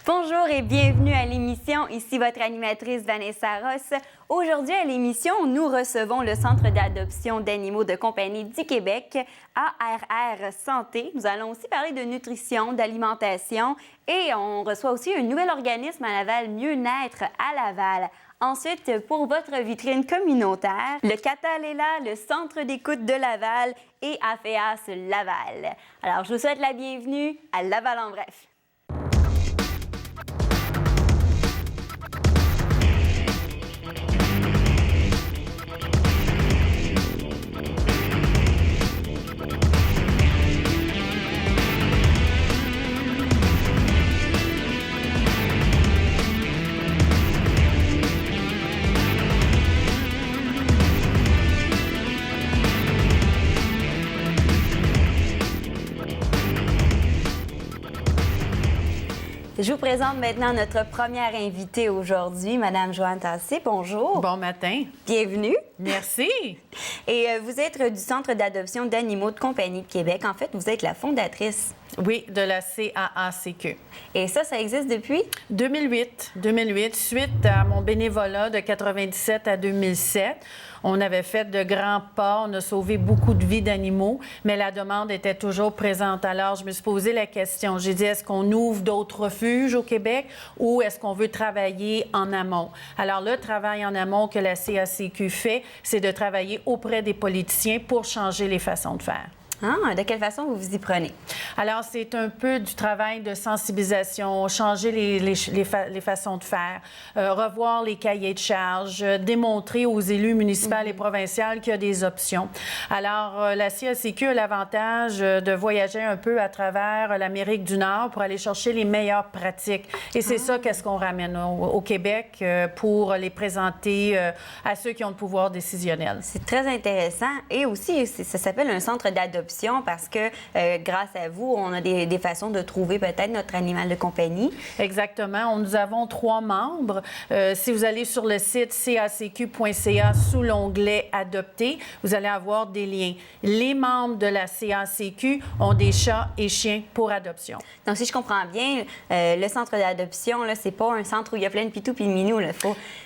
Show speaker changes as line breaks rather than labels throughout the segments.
Bonjour et bienvenue à l'émission. Ici votre animatrice Vanessa Ross. Aujourd'hui à l'émission, nous recevons le Centre d'adoption d'animaux de compagnie du Québec, ARR Santé. Nous allons aussi parler de nutrition, d'alimentation et on reçoit aussi un nouvel organisme à Laval, Mieux-être à Laval. Ensuite, pour votre vitrine communautaire, le Cataléla, le Centre d'écoute de Laval et AFEAS Laval. Alors, je vous souhaite la bienvenue à Laval en bref. Je vous présente maintenant notre première invitée aujourd'hui, Madame Joanne Tassé. Bonjour.
Bon matin.
Bienvenue.
Merci.
Et vous êtes du Centre d'adoption d'animaux de compagnie de Québec. En fait, vous êtes la fondatrice.
Oui, de la CAACQ.
Et ça existe depuis?
2008, suite à mon bénévolat de 97 à 2007. On avait fait de grands pas, on a sauvé beaucoup de vies d'animaux, mais la demande était toujours présente. Alors, je me suis posé la question. J'ai dit, est-ce qu'on ouvre d'autres refuges au Québec ou est-ce qu'on veut travailler en amont? Alors, le travail en amont que la CAACQ fait, c'est de travailler auprès des politiciens pour changer les façons de faire.
Ah, de quelle façon vous vous y prenez?
Alors, c'est un peu du travail de sensibilisation, changer les façons de faire, revoir les cahiers de charges, démontrer aux élus municipaux et provinciaux qu'il y a des options. Alors, la CAACQ a l'avantage de voyager un peu à travers l'Amérique du Nord pour aller chercher les meilleures pratiques. Et c'est ça qu'est-ce qu'on ramène au Québec pour les présenter à ceux qui ont le pouvoir décisionnel.
C'est très intéressant. Et aussi, ça s'appelle un centre d'adoption parce que grâce à vous, on a des façons de trouver peut-être notre animal de compagnie.
Exactement. Nous avons 3 membres. Si vous allez sur le site cacq.ca sous l'onglet « Adopter », vous allez avoir des liens. Les membres de la CAACQ ont des chats et chiens pour adoption.
Donc, si je comprends bien, le centre d'adoption, c'est pas un centre où il y a plein de pitous puis de minous.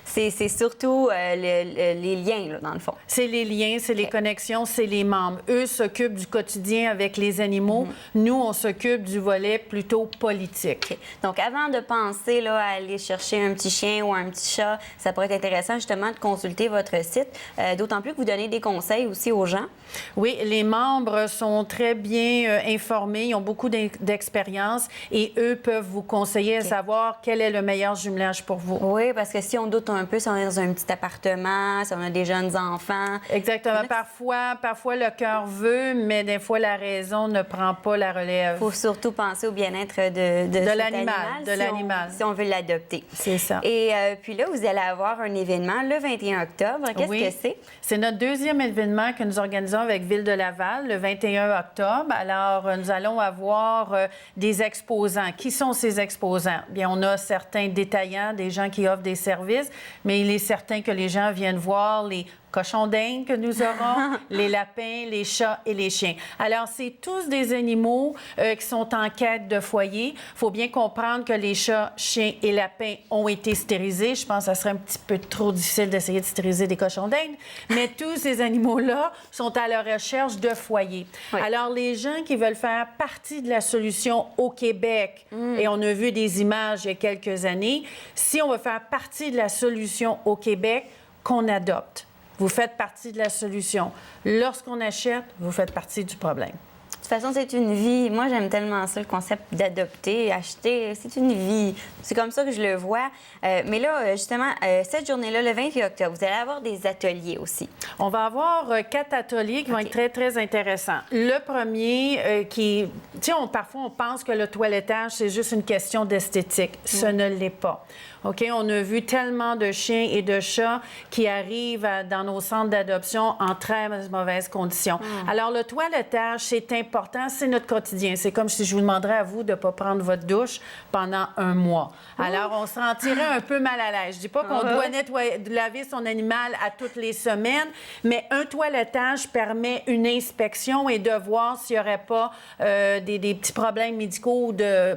C'est surtout les liens, là, dans le fond.
C'est les liens, c'est les connexions, c'est les membres. Eux s'occupent du quotidien avec les animaux. Nous, on s'occupe du volet plutôt politique.
Okay. Donc, avant de penser là, à aller chercher un petit chien ou un petit chat, ça pourrait être intéressant justement de consulter votre site, d'autant plus que vous donnez des conseils aussi aux gens.
Oui, les membres sont très bien informés, ils ont beaucoup d'expérience et eux peuvent vous conseiller à savoir quel est le meilleur jumelage pour vous.
Oui, parce que si on doute un peu, si on est dans un petit appartement, si on a des jeunes enfants...
Exactement. Parfois, le cœur veut, mais des fois, la raison ne prend pas la relève.
Il faut surtout penser au bien-être de
l'animal.
Si on veut l'adopter.
C'est ça.
Et puis là, vous allez avoir un événement le 21 octobre. Qu'est-ce que c'est?
C'est notre deuxième événement que nous organisons avec Ville de Laval le 21 octobre. Alors, nous allons avoir des exposants. Qui sont ces exposants? Bien, on a certains détaillants, des gens qui offrent des services, mais il est certain que les gens viennent voir les cochons d'Inde que nous aurons, les lapins, les chats et les chiens. Alors, c'est tous des animaux qui sont en quête de foyer. Il faut bien comprendre que les chats, chiens et lapins ont été stérilisés. Je pense que ça serait un petit peu trop difficile d'essayer de stériliser des cochons d'Inde, mais tous ces animaux-là sont à la recherche de foyer. Oui. Alors, les gens qui veulent faire partie de la solution au Québec, et on a vu des images il y a quelques années, si on veut faire partie de la solution au Québec, qu'on adopte. Vous faites partie de la solution. Lorsqu'on achète, vous faites partie du problème.
De toute façon, c'est une vie. Moi, j'aime tellement ça, le concept d'adopter, acheter. C'est une vie. C'est comme ça que je le vois. Mais là, justement, cette journée-là, le 28 octobre, vous allez avoir des ateliers aussi.
On va avoir 4 ateliers qui vont être très, très intéressants. Le premier, qui... Tu sais, parfois, on pense que le toilettage, c'est juste une question d'esthétique. Ce ne l'est pas. OK? On a vu tellement de chiens et de chats qui arrivent dans nos centres d'adoption en très mauvaises conditions. Alors, le toilettage, c'est important important, c'est notre quotidien. C'est comme si je vous demanderais à vous de ne pas prendre votre douche pendant un mois. Alors, on se sentirait un peu mal à l'aise. Je dis pas qu'on doit laver son animal à toutes les semaines, mais un toilettage permet une inspection et de voir s'il n'y aurait pas des petits problèmes médicaux.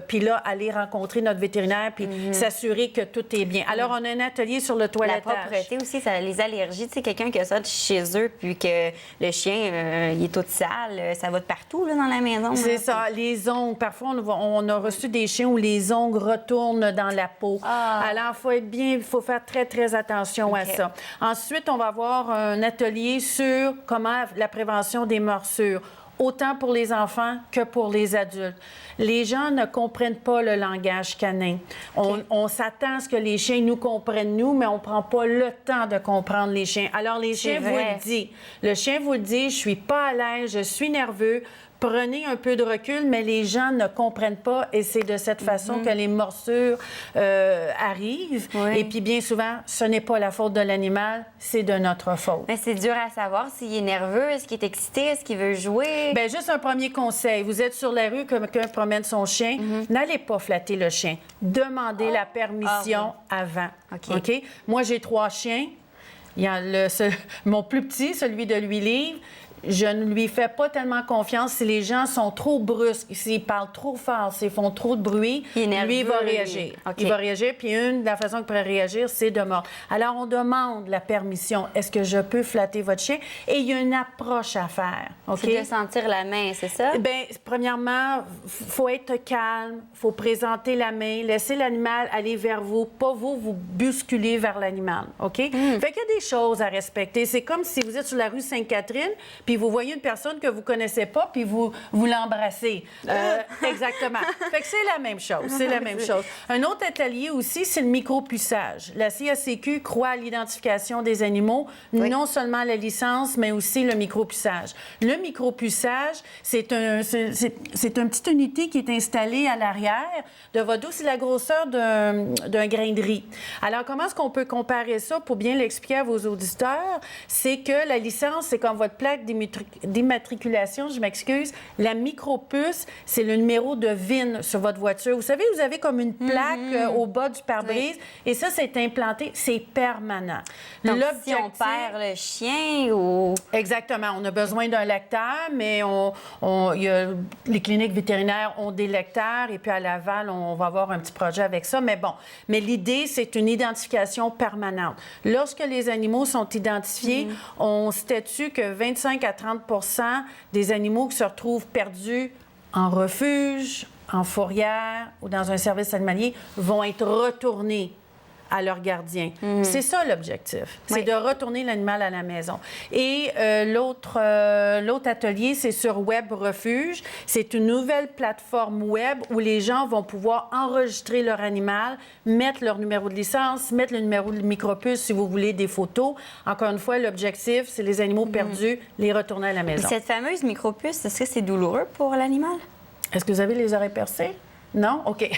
Puis là, aller rencontrer notre vétérinaire puis s'assurer que tout est bien. Alors, on a un atelier sur le toilettage.
La propreté aussi, ça, les allergies. Tu sais, quelqu'un qui a ça chez eux puis que le chien, il est tout sale, ça va de partout là, dans la maison.
C'est ça. Les ongles. Parfois, on a reçu des chiens où les ongles retournent dans la peau. Alors, il faut faire très, très attention à ça. Ensuite, on va avoir un atelier sur comment la prévention des morsures, autant pour les enfants que pour les adultes. Les gens ne comprennent pas le langage canin. On s'attend à ce que les chiens nous comprennent, nous, mais on ne prend pas le temps de comprendre les chiens. Alors, les chiens vous le disent. Le chien vous le dit, je suis pas à l'aise, je suis nerveux. Prenez un peu de recul, mais les gens ne comprennent pas et c'est de cette façon que les morsures arrivent. Et puis, bien souvent, ce n'est pas la faute de l'animal, c'est de notre faute.
Mais c'est dur à savoir s'il est nerveux, est-ce qu'il est excité, est-ce qu'il veut jouer?
Bien, juste un premier conseil. Vous êtes sur la rue, quelqu'un promène son chien, n'allez pas flatter le chien. Demandez la permission avant. OK? Moi, j'ai 3 chiens. Il y a mon plus petit, celui de 8 livres. Je ne lui fais pas tellement confiance si les gens sont trop brusques, s'ils parlent trop fort, s'ils font trop de bruit. Lui, il va réagir. Il va réagir, puis la façon qu'il pourrait réagir, c'est de mordre. Alors, on demande la permission. Est-ce que je peux flatter votre chien? Et il y a une approche à faire.
C'est de sentir la main, c'est ça?
Bien, premièrement, il faut être calme, il faut présenter la main, laisser l'animal aller vers vous, pas vous bousculer vers l'animal, OK? Fait qu'il y a des choses à respecter. C'est comme si vous êtes sur la rue Sainte-Catherine, puis vous voyez une personne que vous connaissez pas, puis vous l'embrassez. Exactement. Fait que c'est la même chose. C'est la même chose. Un autre atelier aussi, c'est le micropuçage. La CACQ croit à l'identification des animaux, non seulement la licence, mais aussi le micropuçage. Le micropuçage, c'est une petite unité qui est installée à l'arrière de votre dos. C'est la grosseur d'un grain de riz. Alors, comment est-ce qu'on peut comparer ça pour bien l'expliquer à vos auditeurs? C'est que la licence, c'est comme votre plaque d'immatriculation, je m'excuse. La micropuce, c'est le numéro de VIN sur votre voiture. Vous savez, vous avez comme une plaque au bas du pare-brise et ça, c'est implanté, c'est permanent.
Donc, si on perd le chien ou...
Exactement. On a besoin d'un lecteur, mais les cliniques vétérinaires ont des lecteurs et puis à Laval, on va avoir un petit projet avec ça. Mais bon, l'idée, c'est une identification permanente. Lorsque les animaux sont identifiés, on statue que 25 à 30 des animaux qui se retrouvent perdus en refuge, en fourrière ou dans un service animalier vont être retournés à leur gardien. C'est ça l'objectif, c'est de retourner l'animal à la maison. Et l'autre atelier, c'est sur Web Refuge. C'est une nouvelle plateforme web où les gens vont pouvoir enregistrer leur animal, mettre leur numéro de licence, mettre le numéro de micropuce si vous voulez des photos. Encore une fois, l'objectif, c'est les animaux perdus, les retourner à la maison.
Et cette fameuse micropuce, est-ce que c'est douloureux pour l'animal?
Est-ce que vous avez les oreilles percées? Non? OK.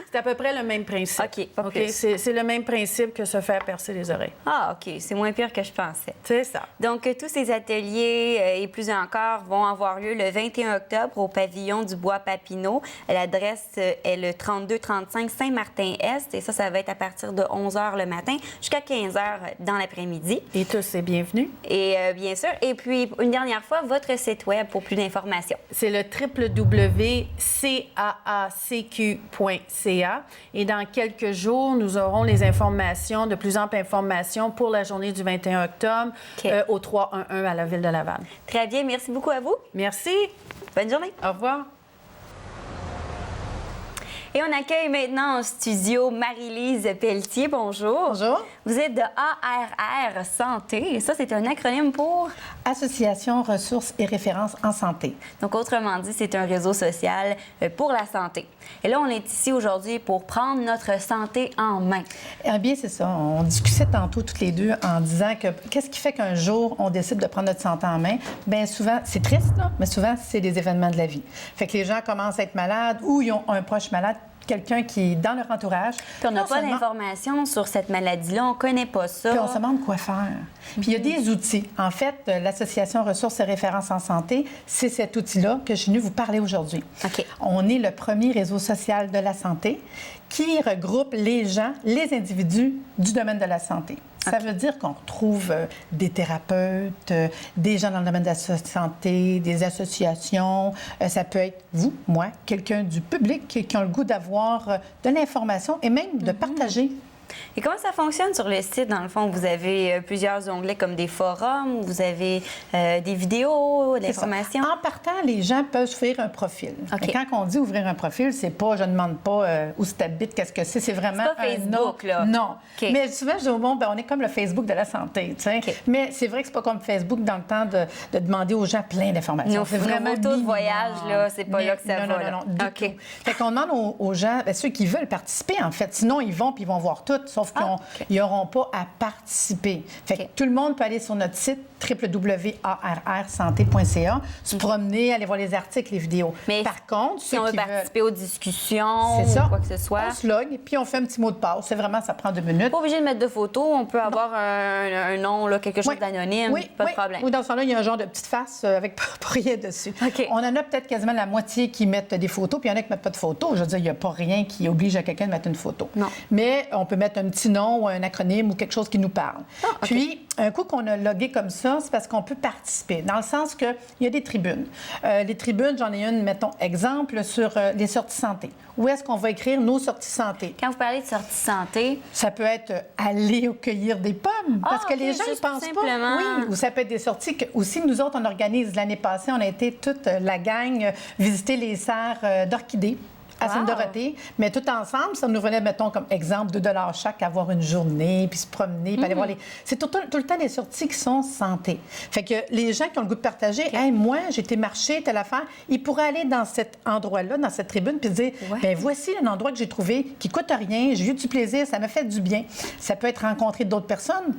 C'est à peu près le même principe.
OK, pas plus.
C'est le même principe que se faire percer les oreilles.
Ah, OK. C'est moins pire que je pensais.
C'est ça.
Donc, tous ces ateliers et plus encore vont avoir lieu le 21 octobre au pavillon du Bois Papineau. L'adresse est le 3235 Saint-Martin-Est et ça va être à partir de 11 h le matin jusqu'à 15 h dans l'après-midi. Et
tous, c'est bienvenu.
Et bien sûr. Et puis, une dernière fois, votre site Web pour plus d'informations.
C'est le www.caacq.ca. Et dans quelques jours, nous aurons les informations, de plus amples informations pour la journée du 21 octobre au 311 à la Ville de Laval.
Très bien. Merci beaucoup à vous.
Merci.
Bonne journée.
Au revoir.
Et on accueille maintenant en studio Marie-Lise Pelletier. Bonjour.
Bonjour.
Vous êtes de ARR Santé. Et ça, c'est un acronyme pour?
Association Ressources et Références en Santé.
Donc, autrement dit, c'est un réseau social pour la santé. Et là, on est ici aujourd'hui pour prendre notre santé en main.
Eh bien, c'est ça. On discutait tantôt toutes les deux en disant que qu'est-ce qui fait qu'un jour, on décide de prendre notre santé en main? Bien, souvent, c'est triste, là, mais souvent, c'est des événements de la vie. Fait que les gens commencent à être malades ou ils ont un proche malade quelqu'un qui est dans leur entourage.
Puis on n'a pas d'informations sur cette maladie-là, on ne connaît pas ça.
Puis on se demande quoi faire. Puis il y a des outils. En fait, l'Association Ressources et Références en santé, c'est cet outil-là que je suis venue vous parler aujourd'hui.
OK.
On est le premier réseau social de la santé qui regroupe les gens, les individus du domaine de la santé. Ça veut dire qu'on retrouve des thérapeutes, des gens dans le domaine de la santé, des associations. Ça peut être vous, moi, quelqu'un du public qui ont le goût d'avoir de l'information et même de partager.
Et comment ça fonctionne sur le site? Dans le fond, vous avez plusieurs onglets comme des forums, vous avez des vidéos, de l'information.
En partant, les gens peuvent ouvrir un profil.
OK.
Et quand on dit ouvrir un profil, c'est pas, je ne demande pas où tu habites, qu'est-ce que c'est vraiment
C'est pas Facebook, là.
Non.
OK.
Mais souvent, je dis au monde, ben, on est comme le Facebook de la santé, tu sais.
OK.
Mais c'est vrai que c'est pas comme Facebook dans le temps de demander aux gens plein d'informations. C'est vraiment
nos photos de
minimum.
voyage, là, c'est pas là que ça
non,
va.
Non, du
OK.
tout. Fait qu'on demande aux gens, ben, ceux qui veulent participer, en fait. Sinon, ils vont puis ils vont voir tout, sauf qu'ils n'auront pas à participer. Fait que tout le monde peut aller sur notre site www.arrsanté.ca, se promener, aller voir les articles, les vidéos.
Mais
par contre,
si on veut participer aux discussions
c'est ça.
ou quoi que ce soit,
On se log, puis on fait un petit mot de passe. C'est vraiment, ça prend 2 minutes.
pas obligé de mettre de photos, on peut avoir un nom, là, quelque chose d'anonyme, pas de problème.
Oui, dans ce temps-là, il y a un genre de petite face avec pas rien dessus.
OK.
On en a peut-être quasiment la moitié qui mettent des photos, puis il y en a qui ne mettent pas de photos. Je veux dire, il n'y a pas rien qui oblige à quelqu'un de mettre une photo.
Non.
Mais on peut mettre un petit nom ou un acronyme ou quelque chose qui nous parle.
OK.
Puis, un coup qu'on a logué comme ça, c'est parce qu'on peut participer, dans le sens qu'il y a des tribunes. Les tribunes, j'en ai une, mettons, exemple, sur les sorties santé. Où est-ce qu'on va écrire nos sorties santé?
Quand vous parlez de sortie santé,
Ça peut être aller cueillir des pommes, parce que
OK,
les gens ne
juste
pensent
simplement.
pas. Oui, ou ça peut être des sorties que aussi nous autres, on organise. L'année passée, on a été toute la gang visiter les serres d'orchidées à
Wow.
Sainte-Dorothée, mais tout ensemble, ça nous venait, mettons, comme exemple, 2 $ chaque, avoir une journée, puis se promener, puis aller voir les... C'est tout le temps des sorties qui sont santé. Fait que les gens qui ont le goût de partager, hey, moi, j'ai été marcher, telle affaire, ils pourraient aller dans cet endroit-là, dans cette tribune, puis dire, bien, voici un endroit que j'ai trouvé qui coûte rien, j'ai eu du plaisir, ça m'a fait du bien. Ça peut être rencontrer d'autres personnes.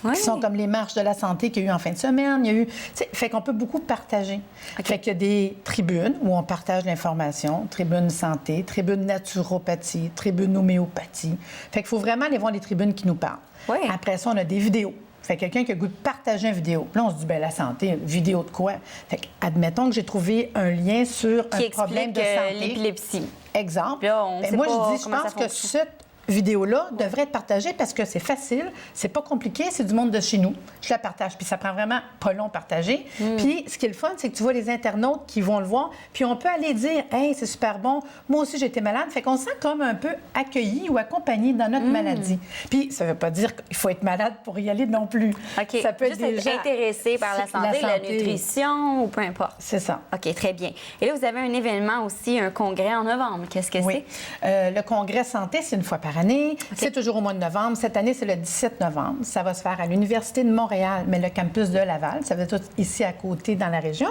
Oui.
Qui sont comme les marches de la santé qu'il y a eu en fin de semaine. Il y a eu, fait qu'on peut beaucoup partager. Fait qu'il y a des tribunes où on partage l'information, tribune santé, tribune naturopathie, tribune homéopathie. Fait qu'il faut vraiment aller voir les tribunes qui nous parlent.
Oui.
Après ça, on a des vidéos. Fait que quelqu'un qui a le goût de partager une vidéo. Là, on se dit, bien, la santé, vidéo de quoi? Fait que, admettons que j'ai trouvé un lien sur
qui
un problème
explique
de santé.
l'épilepsie.
Exemple.
Là, on sait
moi,
pas
je dis, je
comment ça
pense que
fonctionne.
cette vidéo-là devrait être partagée parce que c'est facile, c'est pas compliqué, c'est du monde de chez nous. Je la partage, puis ça prend vraiment pas long à partager. Puis ce qui est le fun, c'est que tu vois les internautes qui vont le voir, puis on peut aller dire « Hey, c'est super bon, moi aussi j'ai été malade ». Fait qu'on se sent comme un peu accueilli ou accompagné dans notre maladie. Puis ça veut pas dire qu'il faut être malade pour y aller non plus.
OK.
Ça peut être
Juste être intéressé par la santé, la nutrition ou peu importe.
C'est ça.
OK, très bien. Et là, vous avez un événement aussi, un congrès en novembre. Qu'est-ce que
Oui. Le congrès santé, c'est une fois par année. C'est toujours au mois de novembre. Cette année, c'est le 17 novembre. Ça va se faire à l'Université de Montréal, mais le campus de Laval. Ça va être tout ici à côté dans la région.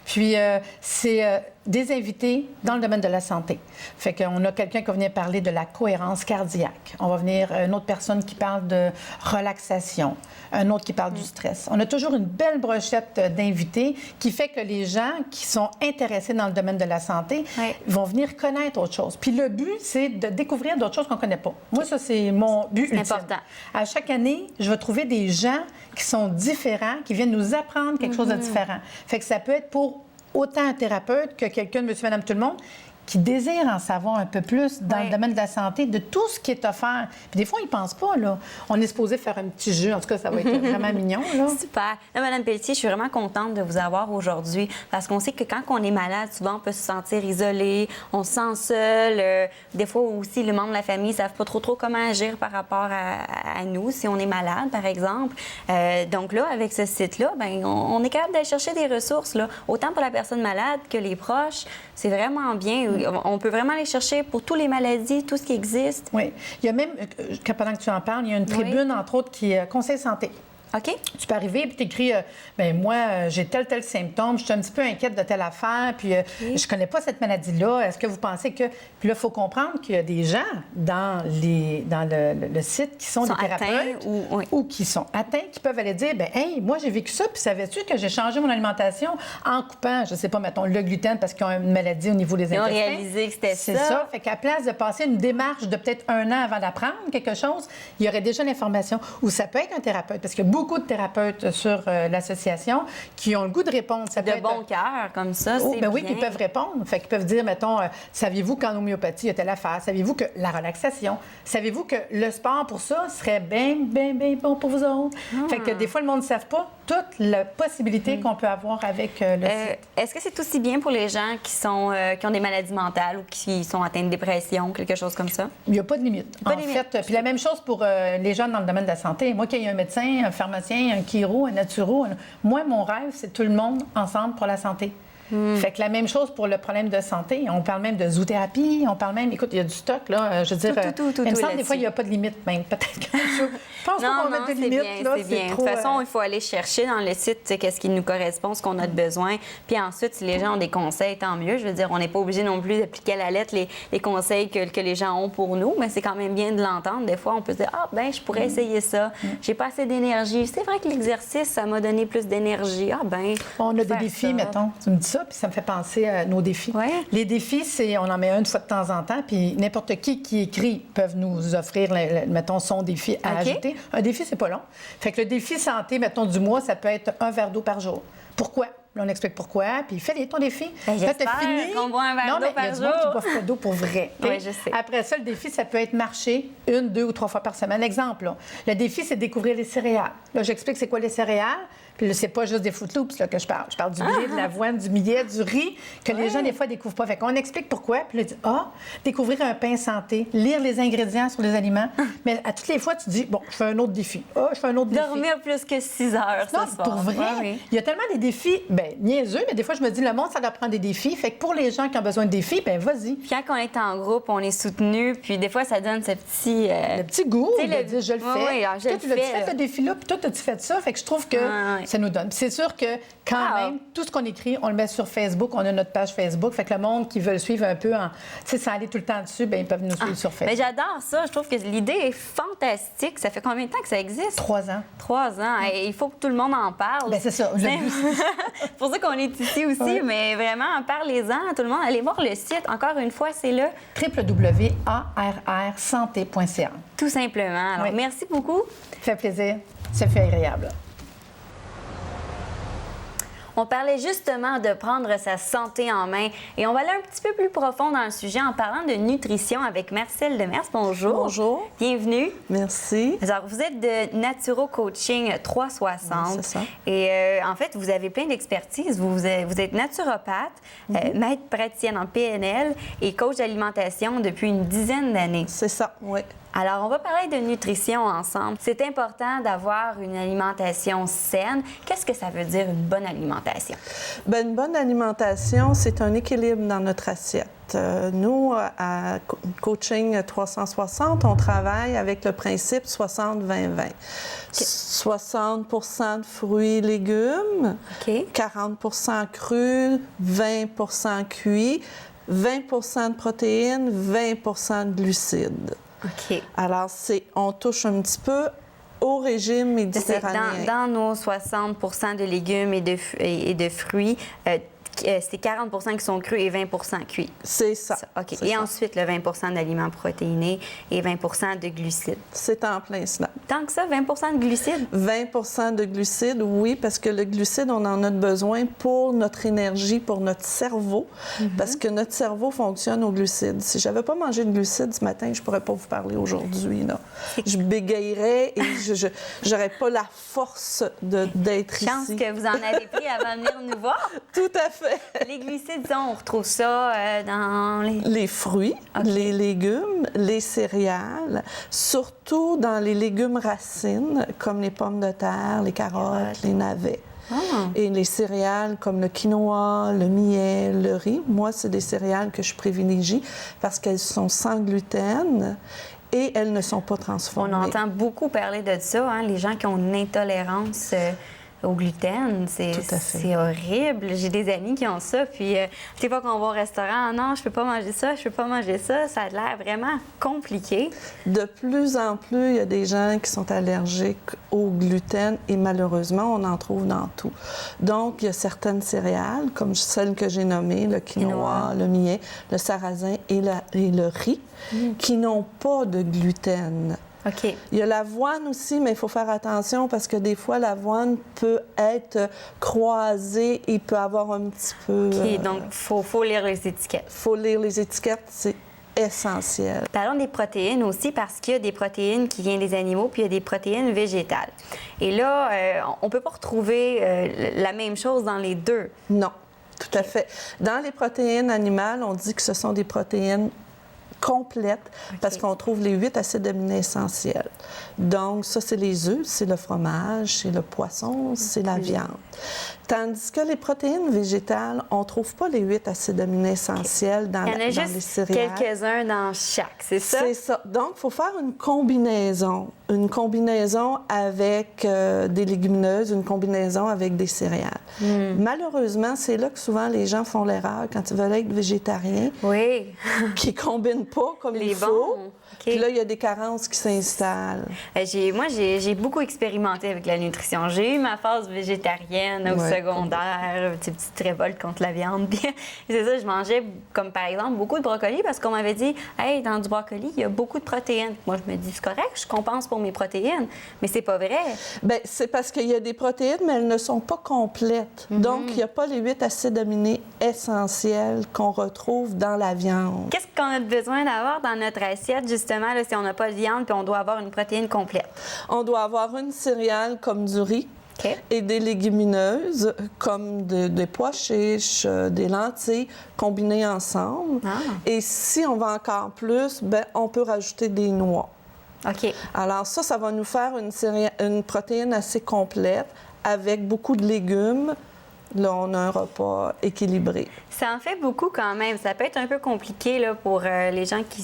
Puis, c'est des invités dans le domaine de la santé. Fait qu'on a quelqu'un qui va venir parler de la cohérence cardiaque. On va venir une autre personne qui parle de relaxation, un autre qui parle du stress. On a toujours une belle brochette d'invités qui fait que les gens qui sont intéressés dans le domaine de la santé vont venir connaître autre chose. Puis le but, c'est de découvrir d'autres choses qu'on ne connaît pas. Moi, ça, c'est mon but ultime.
Important.
À chaque année, je vais trouver des gens qui sont différents, qui viennent nous apprendre quelque chose de différent. Fait que ça peut être pour autant un thérapeute que quelqu'un de monsieur, madame, tout le monde, qui désire en savoir un peu plus dans le domaine de la santé, de tout ce qui est offert. Puis des fois, ils ne pensent pas, là. On est supposé faire un petit jeu. En tout cas, ça va être vraiment mignon, là.
Super. Là, Mme Pelletier, je suis vraiment contente de vous avoir aujourd'hui parce qu'on sait que quand on est malade, souvent, on peut se sentir isolé, on se sent seul. Des fois aussi, les membres de la famille ne savent pas trop comment agir par rapport à nous, si on est malade, par exemple. Donc là, avec ce site-là, bien, on est capable d'aller chercher des ressources, là, autant pour la personne malade que les proches. C'est vraiment bien. On peut vraiment aller chercher pour toutes les maladies, tout ce qui existe.
Oui. Il y a même, pendant que tu en parles, il y a une tribune, entre autres, qui est Conseil santé.
OK.
Tu peux arriver et t'écris ben moi, j'ai tel symptôme, je suis un petit peu inquiète de telle affaire, puis je connais pas cette maladie-là. Est-ce que vous pensez que. Puis là, il faut comprendre qu'il y a des gens dans le site qui sont des thérapeutes ou qui sont atteints, qui peuvent aller dire ben hey, moi, j'ai vécu ça, puis savais-tu que j'ai changé mon alimentation en coupant, je sais pas, mettons, le gluten parce qu'ils ont une maladie au niveau des intestins.
Ils ont réalisé que c'était ça.
C'est ça. Fait qu'à place de passer une démarche de peut-être 1 an avant d'apprendre quelque chose, il y aurait déjà l'information. Ou ça peut être un thérapeute, parce qu'il y a beaucoup de thérapeutes sur l'association qui ont le goût de répondre. Ça
de bon cœur, comme ça, c'est
ben oui,
bien.
puis ils peuvent répondre. Fait qu'ils peuvent dire, mettons, saviez-vous qu'en homéopathie, il y a telle affaire? Saviez-vous que la relaxation? Saviez-vous que le sport pour ça serait bien bon pour vous autres? Fait que des fois, le monde ne sait pas toute la possibilité qu'on peut avoir avec le site.
Est-ce que c'est aussi bien pour les gens qui ont des maladies mentales ou qui sont atteints de dépression, quelque chose comme ça?
Il n'y a pas de limite.
Pas de limite.
Puis la même chose pour les gens dans le domaine de la santé. Moi, qu'il y ait un médecin, un pharmacien, un chiro, un naturo, moi, mon rêve, c'est tout le monde ensemble pour la santé. Fait que la même chose pour le problème de santé. On parle même de zoothérapie, on parle même, écoute, il y a du stock, là. Je veux dire, il me semble des fois, il n'y a pas de limite, même. Peut-être que je pense qu'on va mettre des limites, là.
C'est bien.
Trop,
de toute façon, il faut aller chercher dans le site qu'est-ce qui nous correspond, ce qu'on a de besoin. Puis ensuite, si les gens ont des conseils, tant mieux. Je veux dire, on n'est pas obligé non plus d'appliquer à la lettre les conseils que les gens ont pour nous, mais c'est quand même bien de l'entendre. Des fois, on peut se dire, ah, ben je pourrais essayer ça. J'ai pas assez d'énergie. C'est vrai que l'exercice, ça m'a donné plus d'énergie. Ah, ben
on a des défis, mettons. Tu me dis ça, puis ça me fait penser à nos défis.
Ouais.
Les défis, c'est, on en met une fois de temps en temps, puis n'importe qui écrit peuvent nous offrir, mettons, son défi à ajouter. Un défi, c'est pas long. Fait que le défi santé, mettons, du mois, ça peut être 1 verre d'eau par jour. Pourquoi? Là, on explique pourquoi, puis fais ton défi.
Ben,
là, t'as fini.
qu'on boit un verre d'eau par jour.
Il y a du monde qui boit pas d'eau pour vrai.
Oui, je sais.
Après ça, le défi, ça peut être marcher 1, 2 ou 3 fois par semaine. Exemple, là. Le défi, c'est de découvrir les céréales. Là, j'explique c'est quoi les céréales. Puis là, c'est pas juste des Froot Loops là, que je parle. Je parle du blé, de l'avoine, du millet, du riz, que les gens, des fois, découvrent pas. Fait qu'on explique pourquoi. Puis là, découvrir un pain santé, lire les ingrédients sur les aliments. Mais à toutes les fois, tu dis, bon, je fais un autre défi. Je fais un autre défi.
Dormir plus que 6 heures,
non,
ce soir.
pour vrai.
Oui.
Il y a tellement des défis, niaiseux, mais des fois, je me dis, le monde, ça doit prendre des défis. Fait que pour les gens qui ont besoin de défis, vas-y.
Puis quand on est en groupe, on est soutenu, puis des fois, ça donne ce petit...
Le petit goût de dire, je le fais.
Oui, je le
tu
fais.
fait, ce défi-là, puis toi, as-tu fait ça? Fait que je trouve que ça nous donne. Puis c'est sûr que quand même, tout ce qu'on écrit, on le met sur Facebook. On a notre page Facebook. Fait que le monde qui veut le suivre un peu, sans aller tout le temps dessus, ils peuvent nous suivre sur Facebook.
Mais j'adore ça. Je trouve que l'idée est fantastique. Ça fait combien de temps que ça existe?
3 ans.
3 ans. Et il faut que tout le monde en parle.
Bien, c'est ça.
C'est pour ça qu'on est ici aussi. Mais vraiment, parlez-en à tout le monde. Allez voir le site. Encore une fois, c'est là.
www.arrsanté.ca.
Tout simplement. Alors, merci beaucoup.
Ça fait plaisir. Ça fait agréable.
On parlait justement de prendre sa santé en main et on va aller un petit peu plus profond dans le sujet en parlant de nutrition avec Marcelle Demers. Bonjour.
Bonjour.
Bienvenue.
Merci.
Alors, vous êtes de Naturo Coaching 360.
Oui, c'est ça.
Et en fait, vous avez plein d'expertise. Vous êtes naturopathe, maître praticienne en PNL et coach d'alimentation depuis une dizaine d'années.
C'est ça, oui.
Alors, on va parler de nutrition ensemble. C'est important d'avoir une alimentation saine. Qu'est-ce que ça veut dire, une bonne alimentation?
Bien, une bonne alimentation, c'est un équilibre dans notre assiette. Nous, à Coaching 360, on travaille avec le principe 60-20-20. 60 de fruits et légumes, 40 crus, 20 cuits, 20 de protéines, 20 de glucides.
OK.
Alors, on touche un petit peu au régime méditerranéen.
Dans nos 60 de légumes et de fruits, c'est 40 qui sont crus et 20 cuits.
C'est ça.
OK.
C'est
et
ça.
ensuite, le 20 d'aliments protéinés et 20 de glucides.
C'est en plein cela.
Tant que ça, 20 de glucides?
20 de glucides, oui, parce que le glucide, on en a besoin pour notre énergie, pour notre cerveau, parce que notre cerveau fonctionne aux glucides. Si j'avais pas mangé de glucides ce matin, je pourrais pas vous parler aujourd'hui, là. Je bégayerais et je n'aurais pas la force d'être ici.
Chance que vous en avez pris avant de venir nous voir.
Tout à fait.
Les glucides, on retrouve ça dans
les fruits, les légumes, les céréales, surtout dans les légumes racines, comme les pommes de terre, les carottes, les navets. Et les céréales comme le quinoa, le millet, le riz. Moi, c'est des céréales que je privilégie parce qu'elles sont sans gluten et elles ne sont pas
On
transformées.
entend beaucoup parler de ça, hein, les gens qui ont une intolérance au gluten,
Tout à fait.
c'est horrible. J'ai des amis qui ont ça, puis des fois qu'on va au restaurant, non, je peux pas manger ça, je peux pas manger ça, ça a l'air vraiment compliqué.
De plus en plus, il y a des gens qui sont allergiques au gluten et malheureusement, on en trouve dans tout. Donc, il y a certaines céréales, comme celles que j'ai nommées, le quinoa, le millet, le sarrasin et le riz, qui n'ont pas de gluten.
OK.
Il y a l'avoine aussi, mais il faut faire attention parce que des fois, l'avoine peut être croisée et peut avoir un petit peu...
OK, donc faut lire les étiquettes.
Il faut lire les étiquettes, c'est essentiel.
Parlons des protéines aussi, parce qu'il y a des protéines qui viennent des animaux, puis il y a des protéines végétales. Et là, on ne peut pas retrouver la même chose dans les deux.
Non, tout à fait. Dans les protéines animales, on dit que ce sont des protéines complètes parce qu'on trouve les 8 acides aminés essentiels. Donc, ça, c'est les œufs, c'est le fromage, c'est le poisson, c'est la viande. Tandis que les protéines végétales, on ne trouve pas les 8 acides aminés essentiels dans,
Il y en a
dans
juste
les céréales.
quelques-uns dans chaque, c'est ça?
C'est ça. Donc, il faut faire une combinaison avec des légumineuses, une combinaison avec des céréales. Malheureusement, c'est là que souvent les gens font l'erreur quand ils veulent être végétariens,
Oui.
qui ne combinent pas comme
Les
il faut.
bons. OK.
Puis là, il y a des carences qui s'installent.
Moi, j'ai beaucoup expérimenté avec la nutrition. J'ai eu ma phase végétarienne au
Ouais.
secondaire, une petite révolte contre la viande. Puis c'est ça, je mangeais, comme par exemple, beaucoup de brocoli parce qu'on m'avait dit, hey, dans du brocoli, il y a beaucoup de protéines. Moi, je me dis, c'est correct, je compense pour mes protéines. Mais c'est pas vrai.
Bien, c'est parce qu'il y a des protéines, mais elles ne sont pas complètes. Donc, il n'y a pas les 8 acides aminés essentiels qu'on retrouve dans la viande.
Qu'est-ce qu'on a besoin d'avoir dans notre assiette, justement, là, si on n'a pas de viande puis on doit avoir une protéine complète?
On doit avoir une céréale comme du riz.
OK.
Et des légumineuses comme des pois chiches, des lentilles combinées ensemble.
Ah.
Et si on va encore plus, ben on peut rajouter des noix.
OK.
Alors ça va nous faire une protéine assez complète avec beaucoup de légumes. Là, on a un repas équilibré.
Ça en fait beaucoup quand même. Ça peut être un peu compliqué là, pour les gens qui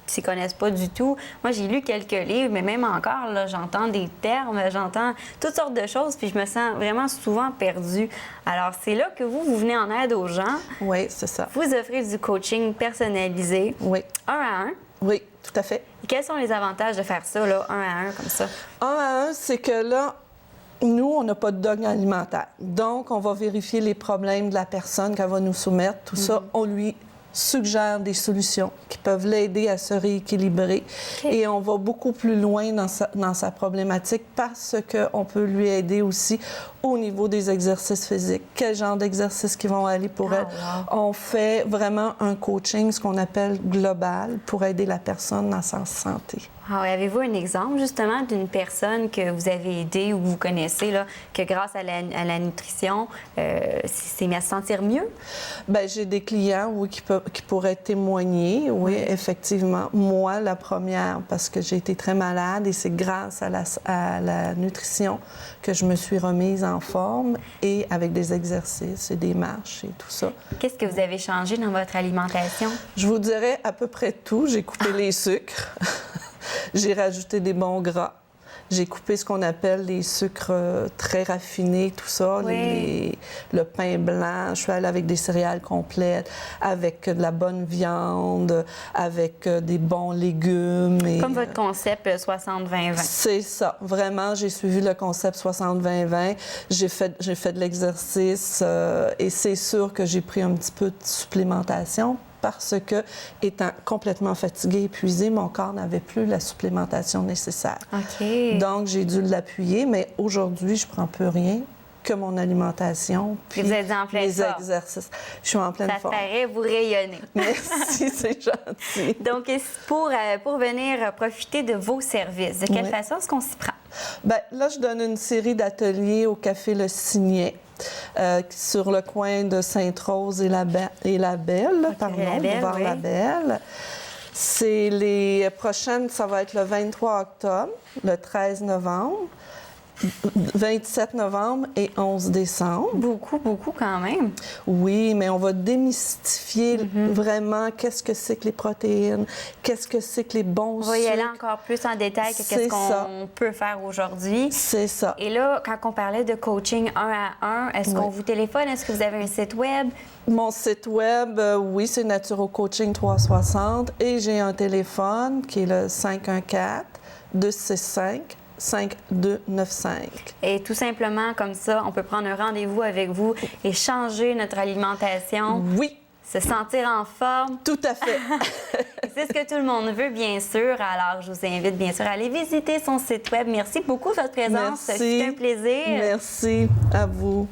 s'y connaissent pas du tout. Moi, j'ai lu quelques livres, mais même encore, là, j'entends des termes, j'entends toutes sortes de choses, puis je me sens vraiment souvent perdue. Alors, c'est là que vous venez en aide aux gens.
Oui, c'est ça.
Vous offrez du coaching personnalisé,
Oui,
1 à 1.
oui, tout à fait.
Et quels sont les avantages de faire ça, là, 1 à 1, comme ça?
1 à 1, c'est que là, nous, on n'a pas de dogme alimentaire. Donc, on va vérifier les problèmes de la personne qu'elle va nous soumettre. Tout ça, on lui suggère des solutions qui peuvent l'aider à se rééquilibrer.
OK.
Et on va beaucoup plus loin dans sa problématique parce qu'on peut lui aider aussi au niveau des exercices physiques. Quel genre d'exercices qui vont aller pour elle?
wow.
On fait vraiment un coaching, ce qu'on appelle global, pour aider la personne dans sa santé.
Ah oui, avez-vous un exemple, justement, d'une personne que vous avez aidée ou vous connaissez, là, que grâce à la nutrition, s'est mis à se sentir mieux?
Bien, j'ai des clients, oui, qui pourraient témoigner. Oui, effectivement. Moi, la première, parce que j'ai été très malade et c'est grâce à la nutrition que je me suis remise en forme et avec des exercices et des marches et tout ça.
Qu'est-ce que vous avez changé dans votre alimentation?
Je vous dirais à peu près tout. J'ai coupé les sucres. J'ai rajouté des bons gras. J'ai coupé ce qu'on appelle les sucres très raffinés, tout ça,
Oui.
le pain blanc. Je suis allée avec des céréales complètes, avec de la bonne viande, avec des bons légumes. Et,
Comme votre concept 60-20-20.
c'est ça. Vraiment, j'ai suivi le concept 60-20-20. J'ai fait de l'exercice et c'est sûr que j'ai pris un petit peu de supplémentation parce que, étant complètement fatiguée, épuisée, mon corps n'avait plus la supplémentation nécessaire.
OK.
Donc, j'ai dû l'appuyer, mais aujourd'hui, je prends plus rien que mon alimentation puis
Vous êtes en pleine
mes
forme.
exercices. Je suis en pleine
Ça te
forme.
paraît, vous rayonnez.
Merci, c'est gentil.
Donc, pour venir profiter de vos services, de quelle
Oui.
façon est-ce qu'on s'y prend?
Bien, là, je donne une série d'ateliers au Café Le Signet. Sur le coin de Sainte-Rose et la Belle, pardon,
La Belle,
boulevard
oui.
La Belle. C'est les prochaines, ça va être le 23 octobre, le 13 novembre 27 novembre et 11 décembre.
Beaucoup, beaucoup quand même.
Oui, mais on va démystifier vraiment qu'est-ce que c'est que les protéines, qu'est-ce que c'est que les bons
On va y aller
sucres.
encore plus en détail que
C'est
qu'est-ce
ça.
qu'on peut faire aujourd'hui.
C'est ça.
Et là, quand on parlait de coaching 1 à 1, est-ce qu'on vous téléphone? Est-ce que vous avez un site web?
Mon site web, oui, c'est Naturo Coaching 360 et j'ai un téléphone qui est le 514-265-5295.
Et tout simplement, comme ça, on peut prendre un rendez-vous avec vous et changer notre alimentation,
Oui,
se sentir en forme.
tout à fait.
Et c'est ce que tout le monde veut, bien sûr. Alors, je vous invite, bien sûr, à aller visiter son site web. Merci beaucoup de votre présence.
Merci.
C'était un plaisir.
Merci à vous.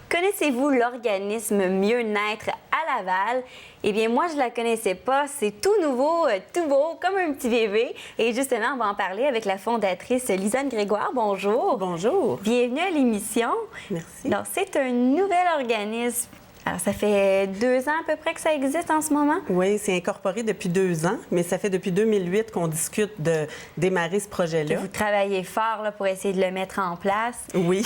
Connaissez-vous l'organisme Mieux-être à Laval? Eh bien, moi, je ne la connaissais pas. C'est tout nouveau, tout beau, comme un petit bébé. Et justement, on va en parler avec la fondatrice Lisanne Grégoire. Bonjour.
Bonjour.
Bienvenue à l'émission.
Merci.
Alors, c'est un nouvel organisme. Alors, ça fait 2 ans à peu près que ça existe en ce moment?
Oui, c'est incorporé depuis 2 ans, mais ça fait depuis 2008 qu'on discute de démarrer ce projet-là.
Vous travaillez fort là, pour essayer de le mettre en place.
Oui,